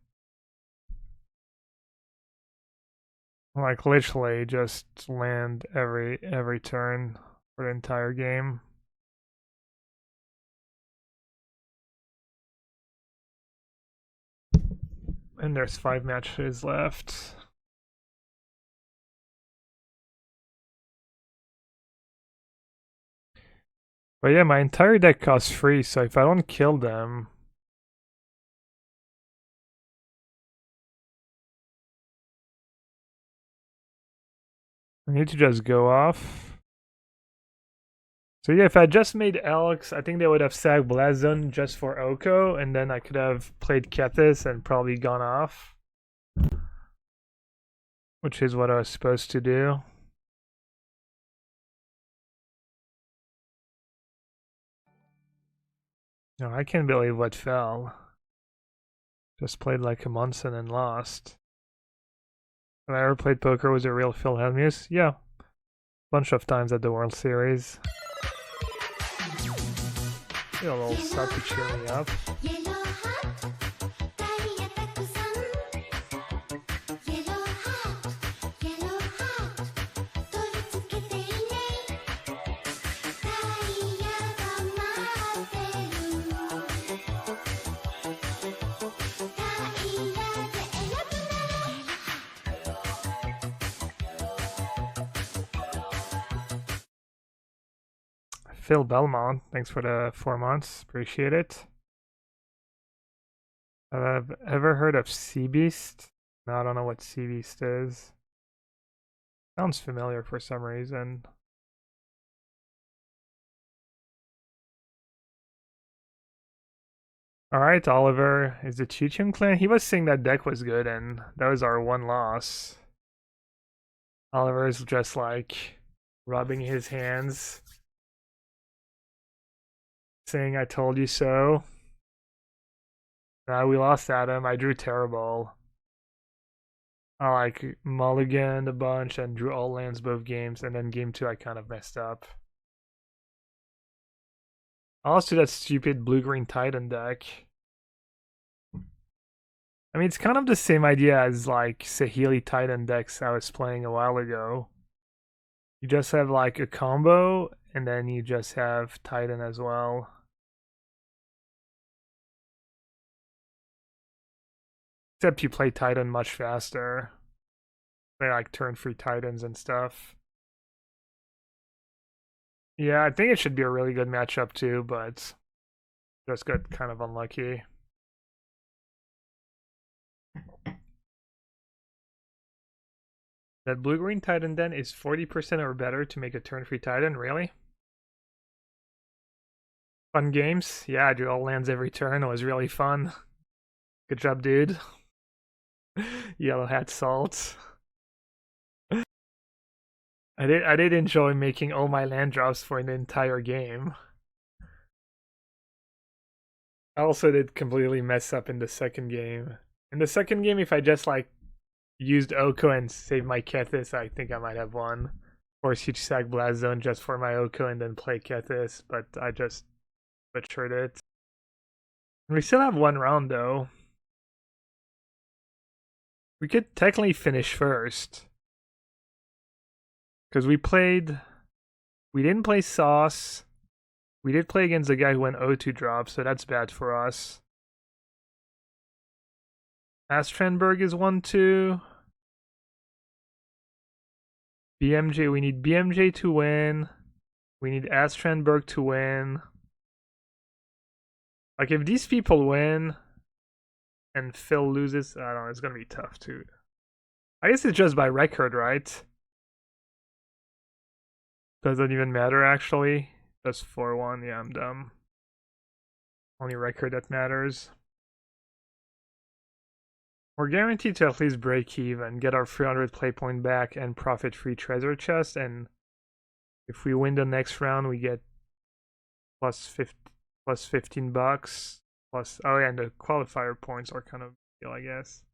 Like literally just land every turn for the entire game. And there's 5 matches left. But yeah, my entire deck costs free, so if I don't kill them, I need to just go off. So yeah, if I just made Alex, I think they would have sacked Blazon just for Oko, and then I could have played Kethis and probably gone off. Which is what I was supposed to do. No, I can't believe what fell. Just played like a Munson and lost. Have I ever played poker with a real Phil Hellmuth? Yeah. Bunch of times at the World Series. Feel a little sub to cheer me up. Phil Belmont, thanks for the 4 months. Appreciate it. Have I ever heard of Sea Beast? No, I don't know what Sea Beast is. Sounds familiar for some reason. Alright, Oliver. Is the Cheechim clan? He was saying that deck was good, and that was our one loss. Oliver is just like rubbing his hands, saying, I told you so. We lost Adam. I drew terrible. I like mulliganed a bunch and drew all lands both games, and then game 2 I kind of messed up. I lost to that stupid blue-green Titan deck. I mean, it's kind of the same idea as like Saheeli Titan decks I was playing a while ago. You just have like a combo, and then you just have Titan as well. Except you play Titan much faster. They like turn free Titans and stuff. Yeah, I think it should be a really good matchup too, but just got kind of unlucky. That blue-green Titan then is 40% or better to make a turn-free Titan, really? Fun games. Yeah, I drew all lands every turn. It was really fun. Good job, dude. Yellowhat salt. I did enjoy making all my land drops for an entire game. I also did completely mess up in the second game. In the second game, if I just like used Oko and saved my Kethis, I think I might have won. Or Huge Sack Blast Zone just for my Oko and then play Kethis, but I just butchered it. We still have one round though. We could technically finish first. Because we didn't play Sauce. We did play against the guy who went O2 drop, so that's bad for us. Astrenberg is 1-2. BMJ, we need BMJ to win. We need Astrenberg to win. Like, if these people win and Phil loses, I don't know, it's gonna be tough too. I guess it's just by record, right? Doesn't even matter, actually. That's 4-1. Yeah, I'm dumb. Only record that matters. We're guaranteed to at least break even, get our 300 play point back, and profit-free treasure chest. And if we win the next round, we get plus 15 bucks. Plus, oh yeah, and the qualifier points are kind of deal, I guess.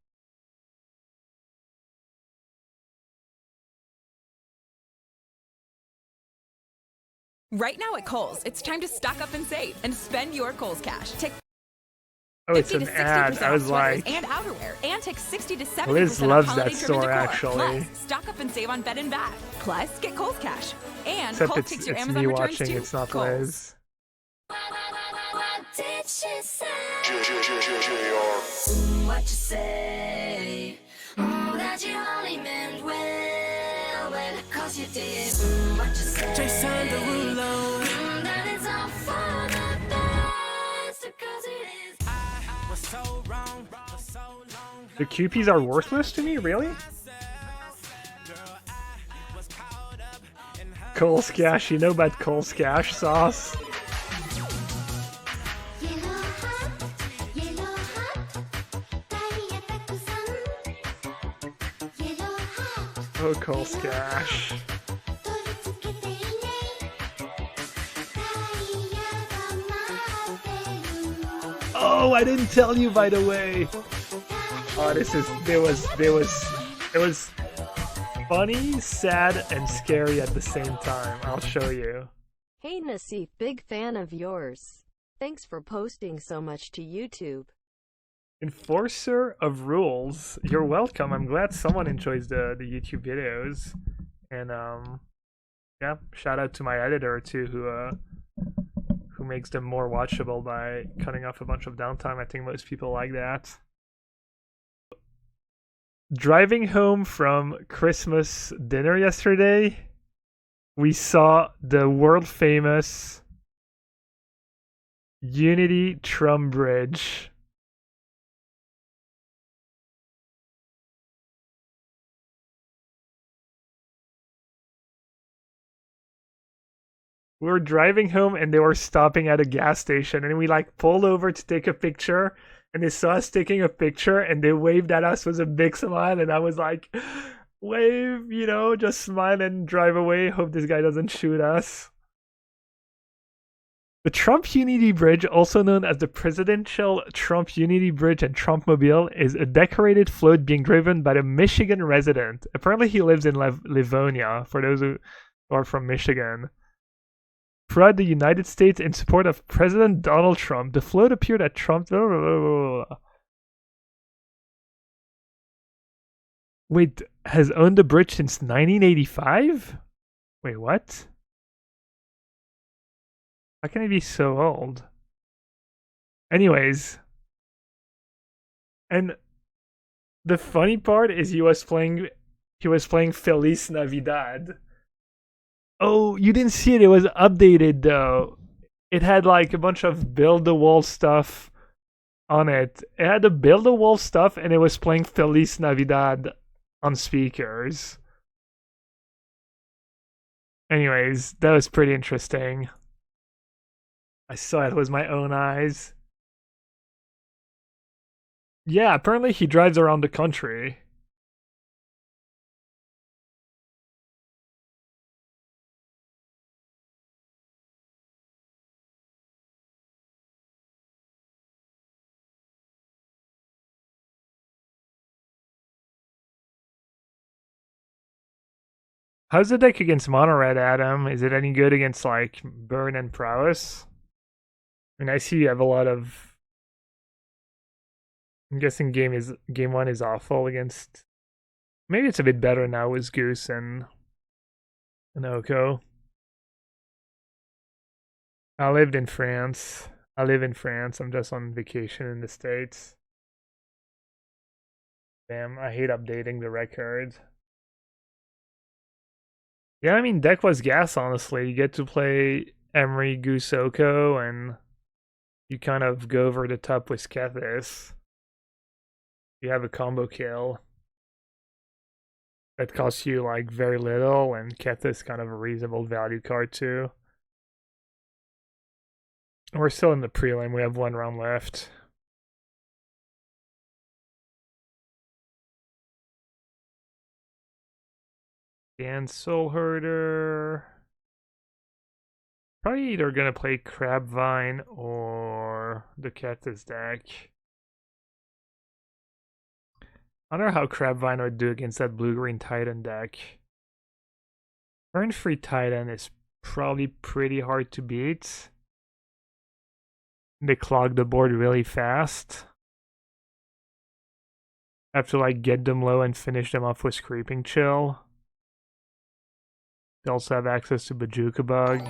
Right now at Kohl's, it's time to stock up and save and spend your Kohl's cash. Take oh, it's an ad. I was like, and outerwear, and take 60 to 70% Liz off loves holiday that trim store, and decor. actually. Plus, stock up and save on bed and bath. Plus, get Kohl's cash. And except Kohl's takes your it's Amazon me returns watching, too. it's not Kohl's. Liz. What did she say? What you say? That you only meant well, cause you did. What you say? Jason Derulo. That it's all for the best, because it is. I was so wrong for so long. The QPs are worthless to me, really? Cole's Cash, you know about Cole's Cash sauce? Oh, Cole's Cash. Oh, I didn't tell you, by the way. Oh, it was funny, sad, and scary at the same time. I'll show you. Hey Nassif, big fan of yours. Thanks for posting so much to YouTube. Enforcer of rules. You're welcome. I'm glad someone enjoys the YouTube videos. And yeah, shout out to my editor too, who makes them more watchable by cutting off a bunch of downtime. I think most people like that. Driving home from Christmas dinner yesterday, we saw the world famous Unity Trump Bridge. We were driving home and they were stopping at a gas station, and we like pulled over to take a picture, and they saw us taking a picture and they waved at us with a big smile, and I was like, wave, you know, just smile and drive away. Hope this guy doesn't shoot us. The Trump Unity Bridge, also known as the Presidential Trump Unity Bridge and Trump Mobile, is a decorated float being driven by a Michigan resident. Apparently he lives in Livonia, for those who are from Michigan. Throughout the United States in support of President Donald Trump, the float appeared at Trump. Wait, has owned the bridge since 1985? Wait, what? How can he be so old? Anyways. And the funny part is he was playing Feliz Navidad. Oh, you didn't see it. It was updated though. It had like a bunch of build the wall stuff on it. It had the build the wall stuff and it was playing Feliz Navidad on speakers. Anyways, that was pretty interesting. I saw it with my own eyes. Yeah, apparently he drives around the country. How's the deck against mono red, Adam? Is it any good against like burn and prowess? I mean, I see you have a lot of. I'm guessing game one is awful against. Maybe it's a bit better now with Goose and Oko. I lived in France. I live in France. I'm just on vacation in the States. Damn, I hate updating the record. Yeah, I mean, deck was gas, honestly. You get to play Emery, Goose, Oko, and you kind of go over the top with Kethis. You have a combo kill that costs you like very little, and Kethis kind of a reasonable value card too. We're still in the prelim. We have 1 round left. Dan Soul Herder. Probably either gonna play Crabvine or the Kethis deck. I don't know how Crabvine would do against that blue-green Titan deck. Turn-free Titan is probably pretty hard to beat. They clog the board really fast. I have to like get them low and finish them off with Creeping Chill. They also have access to Bajuka Bug.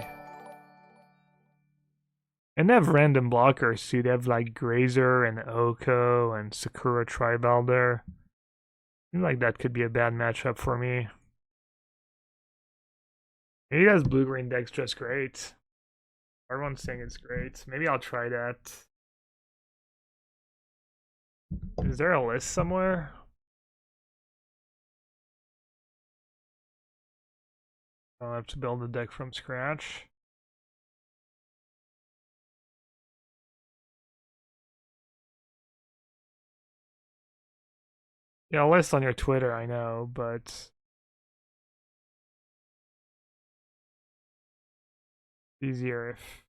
And they have random blockers too. They have like Grazer and Oko and Sakura Tribalder. I feel like that could be a bad matchup for me. Maybe that's blue-green deck's just great. Everyone's saying it's great. Maybe I'll try that. Is there a list somewhere? I'll have to build a deck from scratch. Yeah, a list on your Twitter, I know, but easier if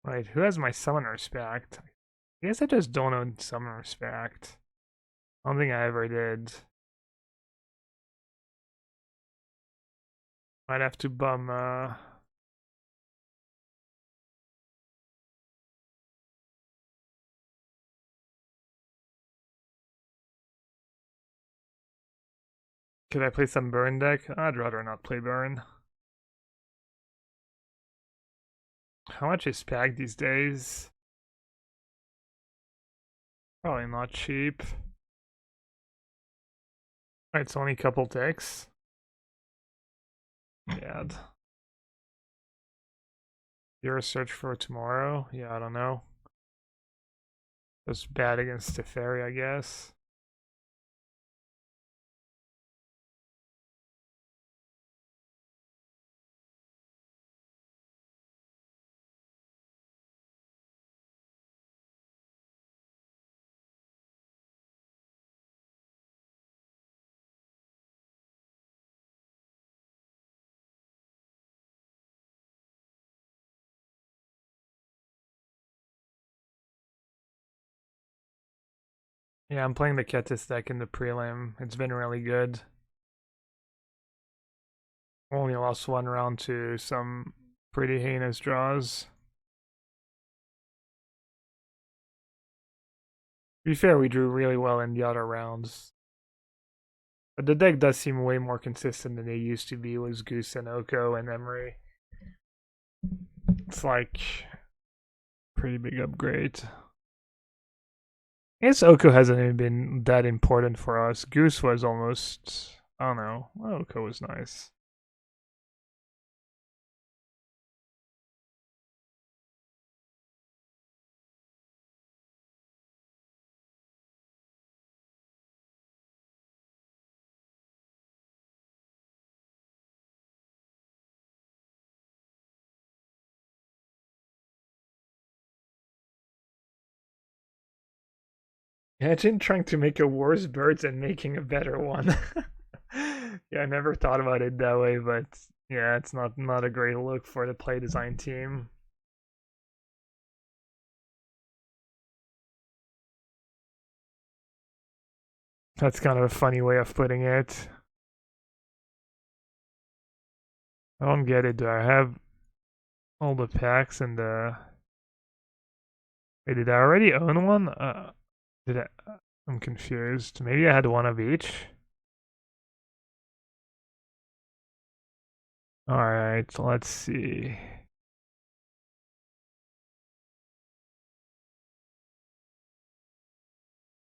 Wait, who has my Summoner Respect? I guess I just don't own Summoner Respect. I don't think I ever did. Might have to bum could I play some burn deck? I'd rather not play burn. How much is Pag these days? Probably not cheap. It's only a couple ticks. Bad. You're a search for tomorrow? Yeah, I don't know. It's bad against Teferi, I guess. Yeah, I'm playing the Kethis deck in the prelim. It's been really good. Only lost 1 round to some pretty heinous draws. To be fair, we drew really well in the other rounds. But the deck does seem way more consistent than they used to be with Goose and Oko and Emery. It's like pretty big upgrade. I guess Oko hasn't even been that important for us. Goose was almost, I don't know. Oko was nice. Imagine trying to make a worse birds and making a better one. Yeah, I never thought about it that way, but yeah, it's not a great look for the play design team. That's kind of a funny way of putting it. I don't get it. Do I have all the packs and the... Wait, did I already own one? Did I... I'm confused. Maybe I had one of each. Alright, so let's see.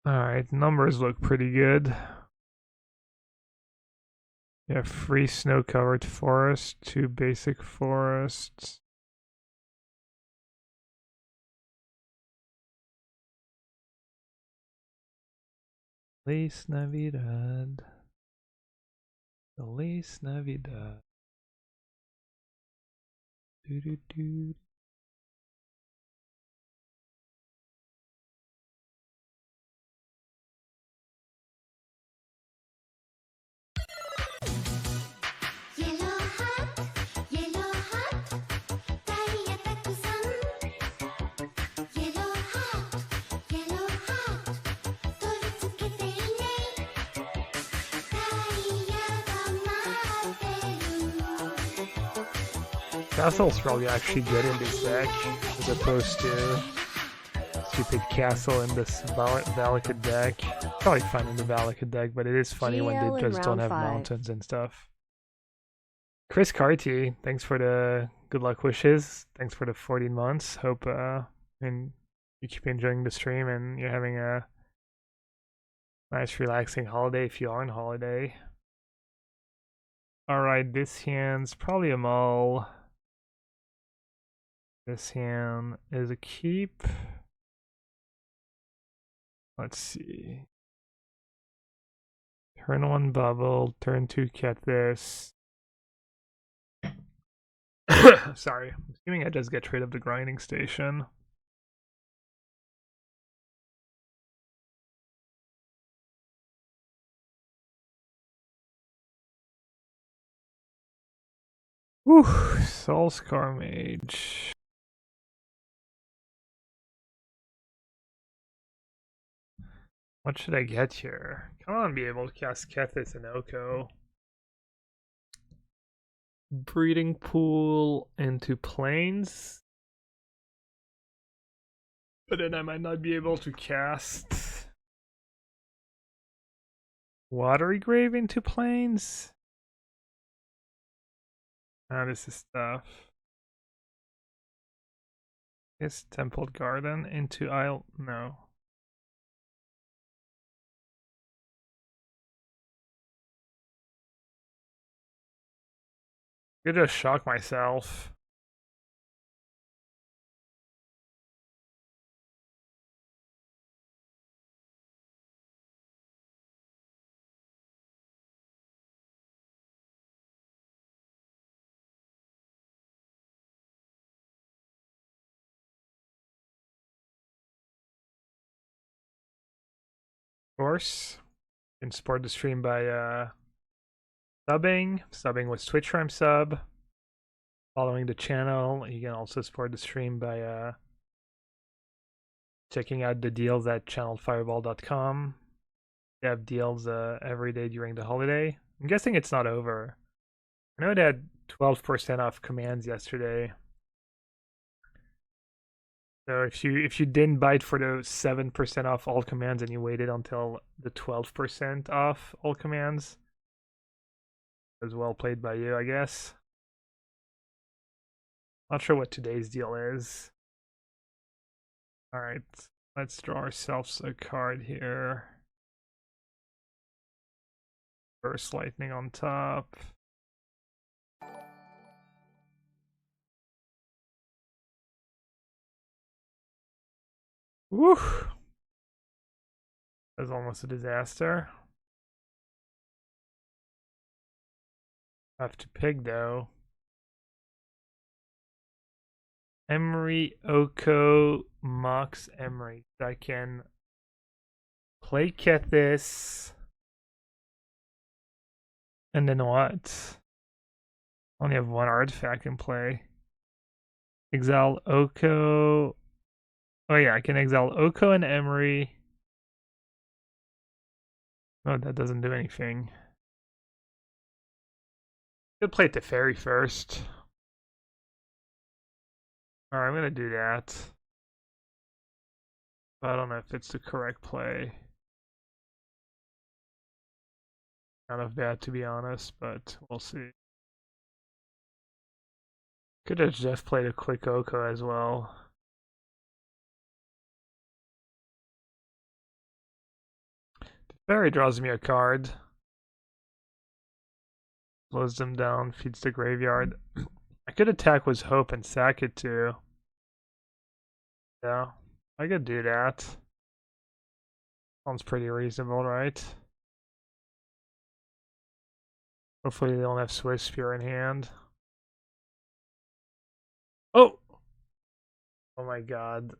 Alright, numbers look pretty good. Yeah, free snow-covered forest, 2 basic forests. Feliz Navidad. Feliz Navidad. Do do do. Castle's probably actually good in this deck, as opposed to stupid castle in this Valakut deck. Probably fun in the Valakut deck, but it is funny when GL they in just don't round have 5. mountains and stuff. Chris Carty, thanks for the good luck wishes. Thanks for the 14 months. Hope and you keep enjoying the stream and you're having a nice relaxing holiday if you are on holiday. Alright, this hand's probably a mull. This hand is a keep. Let's see. Turn 1 bubble, turn 2 cat this. Sorry, I'm assuming I just get rid of the grinding station. Whew, Soulscar Mage. What should I get here? Come on, be able to cast Kethis and Oko. Breeding Pool into Plains. But then I might not be able to cast Watery Grave into Plains. Ah, this is tough. Is Templed Garden into Isle? No. I could just shock myself. Of course. You can support the stream by subbing with Twitch Prime sub, following the channel. You can also support the stream by checking out the deals at channelfireball.com. They have deals every day during the holiday. I'm guessing it's not over. I know they had 12% off commands yesterday. So if you didn't buy it for the 7% off all commands and you waited until the 12% off all commands, it was well played by you, I guess. Not sure what today's deal is. Alright. Let's draw ourselves a card here. Burst lightning on top. Woo! That was almost a disaster. I have to pick though. Emery, Oko, Mox, Emery. I can play Kethis. And then what? I only have one artifact in play. Exile Oko. Oh yeah, I can exile Oko and Emery. Oh, that doesn't do anything. Could play Teferi first. Alright, I'm gonna do that. But I don't know if it's the correct play. Kind of bad to be honest, but we'll see. Could have just played a quick Oko as well. Teferi draws me a card. Slows them down, feeds the graveyard. I could attack with Hope and sack it too. Yeah, I could do that. Sounds pretty reasonable, right? Hopefully they don't have Swiss Spear in hand. Oh! Oh my god.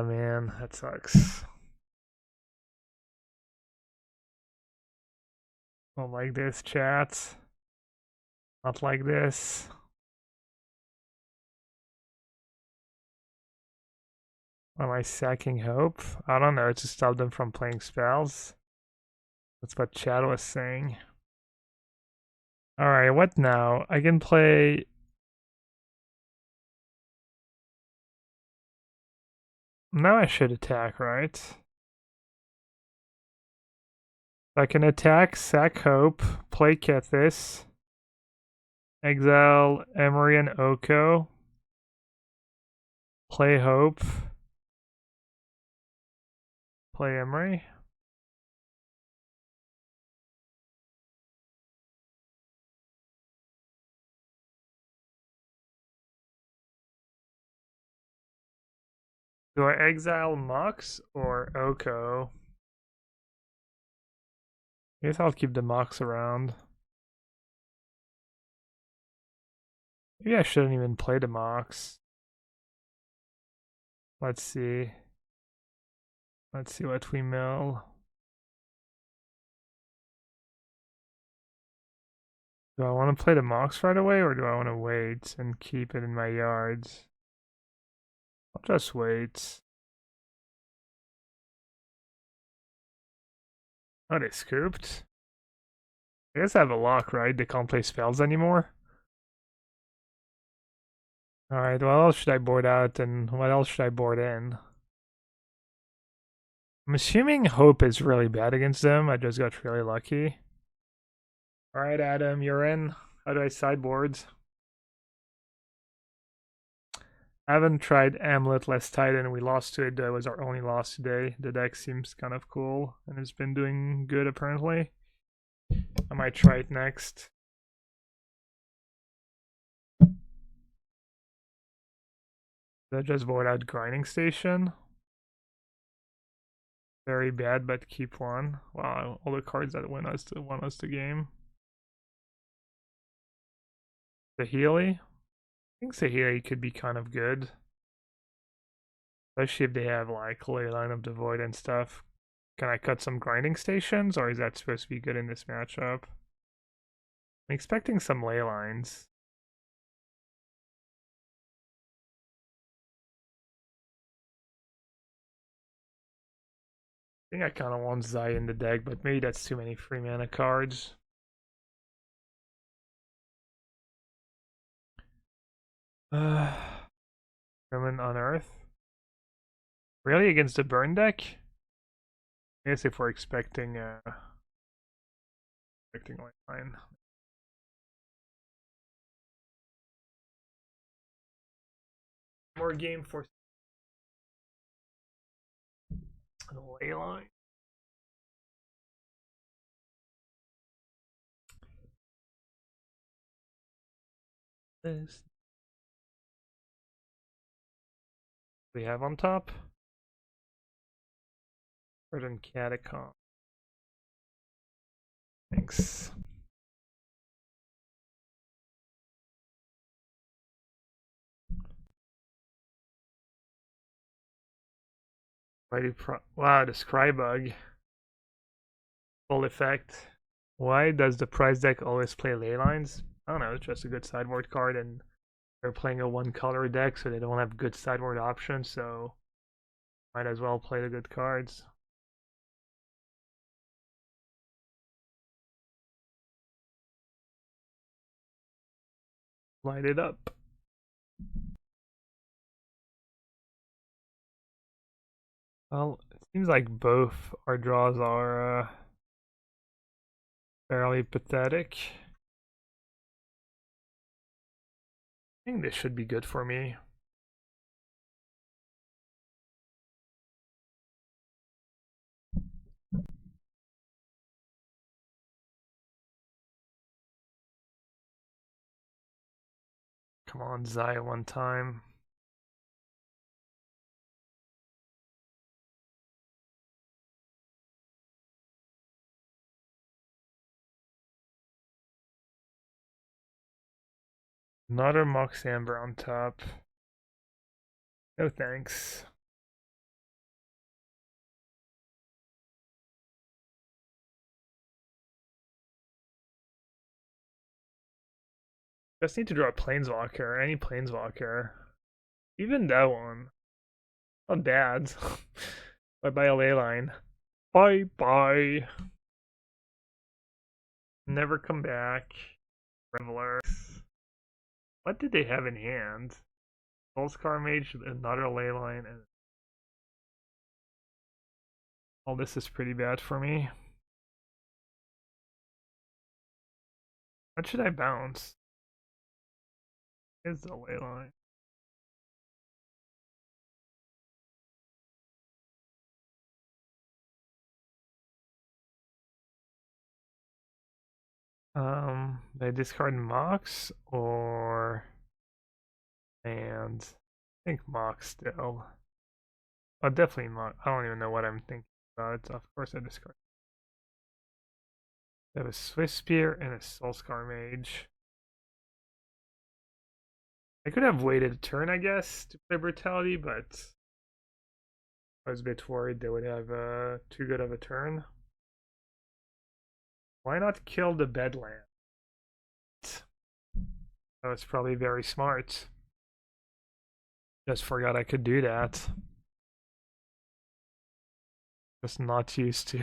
Man, that sucks. Don't like this, chat. Not like this. Am I sacking Hope? I don't know, to stop them from playing spells. That's what Chad was saying. Alright, what now? I can play... Now I should attack, right? I can attack, sack Hope, play Kethis, exile Emery and Oko, play Hope, play Emery. Do I exile Mox or Oko? I guess I'll keep the Mox around. Maybe I shouldn't even play the Mox. Let's see. Let's see what we mill. Do I want to play the Mox right away or do I want to wait and keep it in my yards? I'll just wait. Oh, they scooped? I guess I have a lock, right? They can't play spells anymore. Alright, what else should I board out and what else should I board in? I'm assuming Hope is really bad against them. I just got really lucky. Alright, Adam, you're in. How do I sideboard? I haven't tried Amulet Less Titan. We lost to it. That was our only loss today. The deck seems kind of cool and it's been doing good apparently. I might try it next. Did I just board out Grinding Station? Very bad, but keep one. Wow, all the cards that won us the game. Saheeli? I think Saheeli could be kind of good. Especially if they have like Leyline of the Void and stuff. Can I cut some Grinding Stations, or is that supposed to be good in this matchup? I'm expecting some Leylines. I think I kind of want Zai in the deck, but maybe that's too many free mana cards. German Unearth. Really, against the burn deck? I guess if we're expecting Leyline. more game for the ley line. This we have on top. Garden Catacomb. Thanks. Wow, the Scrybug. Full effect. Why does the prize deck always play ley lines? I don't know, it's just a good sideboard card, and they're playing a one color deck, so they don't have good sideboard options, so might as well play the good cards. Light it up. Well, it seems like both our draws are fairly pathetic. I think this should be good for me. Come on, Zaya one time. Another Mox Amber on top. No thanks. Just need to draw a Planeswalker, any Planeswalker. Even that one. Not bad. Bye-bye a ley line. Bye-bye. Never come back. Reveler. What did they have in hand? Soulscar Mage, another ley line, and all this is pretty bad for me. What should I bounce? Is the ley line. They discard Mox or and I think Mox still. Oh, definitely Mox. I don't even know what I'm thinking about. Of course, I discard. I have a Swift Spear and a Soulscar Mage. I could have waited a turn, I guess, to play Brutality, but I was a bit worried they would have too good of a turn. Why not kill the Bedlam? That was probably very smart. Just forgot I could do that. Just not used to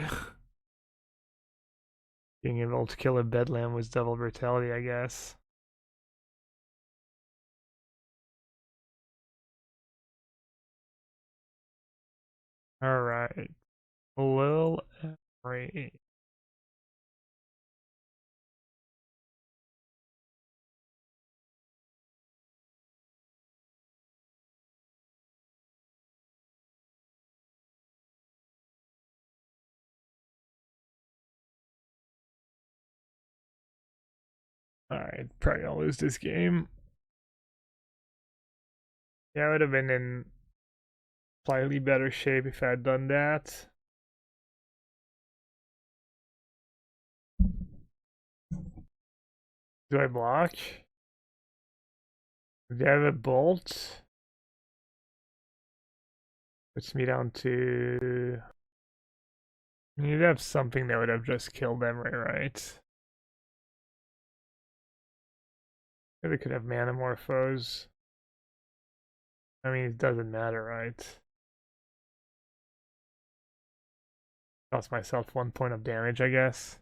being able to kill a Bedlam with double Brutality, I guess. Alright. Lil Ray. Alright, probably gonna lose this game. Yeah, I would have been in slightly better shape if I had done that. Do I block? Do I have a bolt? Puts me down to... You'd have something that would have just killed them, right? Maybe they could have Manamorphose. I mean, it doesn't matter, right? Cost myself 1 point of damage, I guess.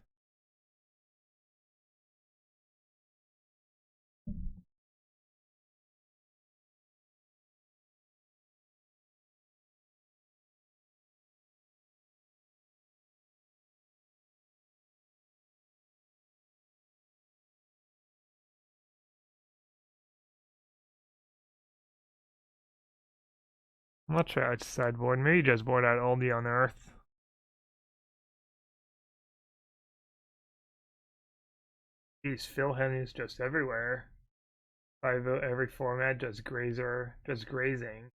I'm not sure it's sideboard. Maybe just board out all the unearth. These fill hennies just everywhere. 5 every format, just grazer, just grazing.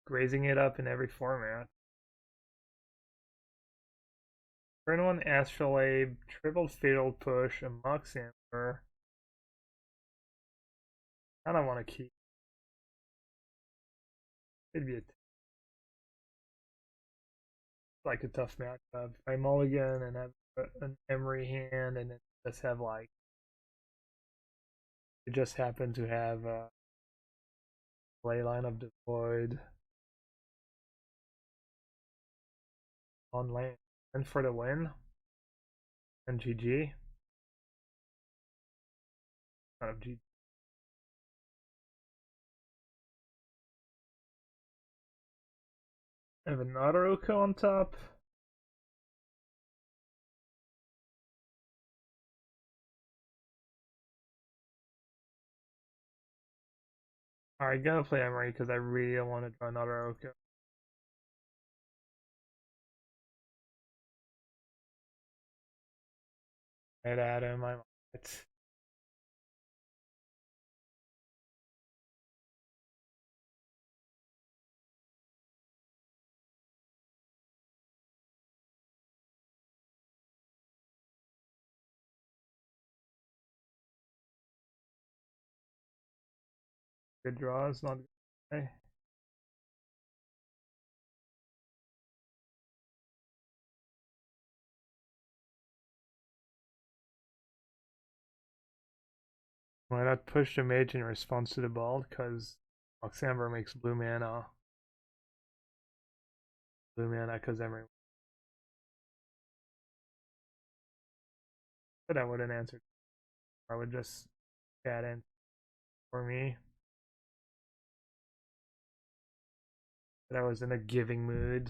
Grazing it up in every format. Turn 1 Astrolabe, triple fatal push, a Mox Amber. I don't want to keep. It'd be like a tough matchup. If I mulligan and have an Emery hand and then just have like. It just happened to have a Leyline of the Void on lane. And for the win. And GG. Out of GG. I have another Oko on top. Alright, gotta play Emery because I really don't want to draw another Oko. Right at him, I'm it. Good draws, not good. Okay. Why not push the mage in response to the ball? Because Moxamber makes blue mana. Blue mana because Emery. But I wouldn't answer. I would just add in for me. But I was in a giving mood.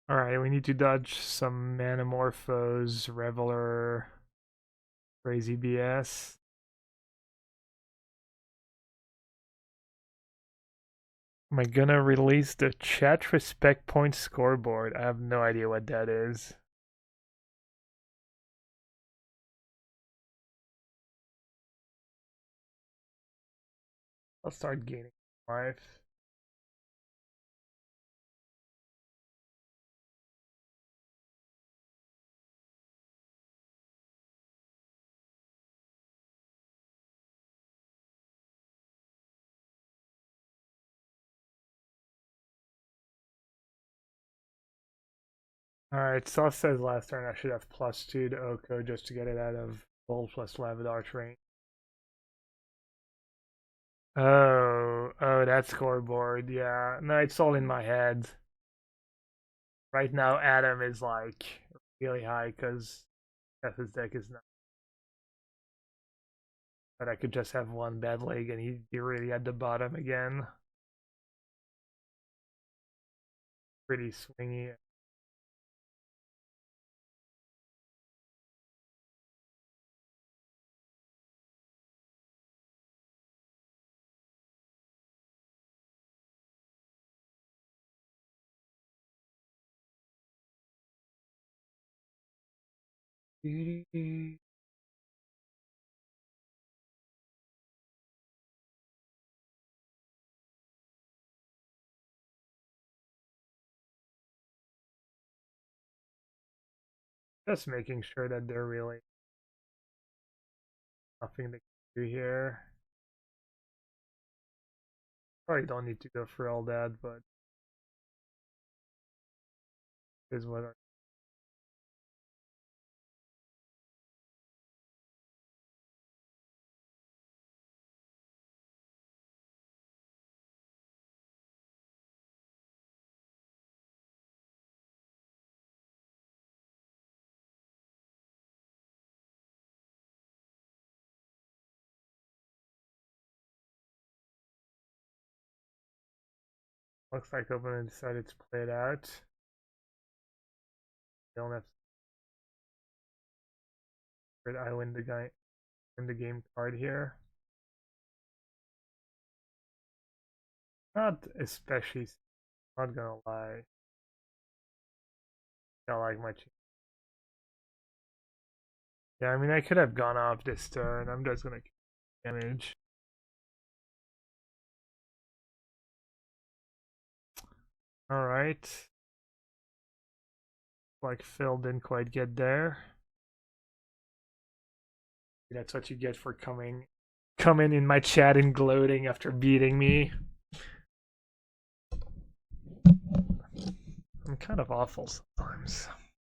Alright, we need to dodge some Manamorphos, Reveler, Crazy BS. Am I gonna release the chat respect point scoreboard? I have no idea what that is. I'll start gaining life. Alright, Sauce says last turn I should have +2 to Oko just to get it out of Bold plus Lavadar range. Oh, that scoreboard, yeah. No, it's all in my head. Right now, Adam is like really high because his deck is not. But I could just have one bad leg and he'd be really at the bottom again. Pretty swingy. Just making sure that they're really nothing to do here. Probably don't need to go for all that, but is what our Looks like opponent decided to play it out. Don't have. I win the game card here. Not especially. Not gonna lie. I like my. Yeah, I mean I could have gone off this turn. I'm just gonna damage. All right. Like Phil didn't quite get there. That's what you get for coming in my chat and gloating after beating me. I'm kind of awful sometimes.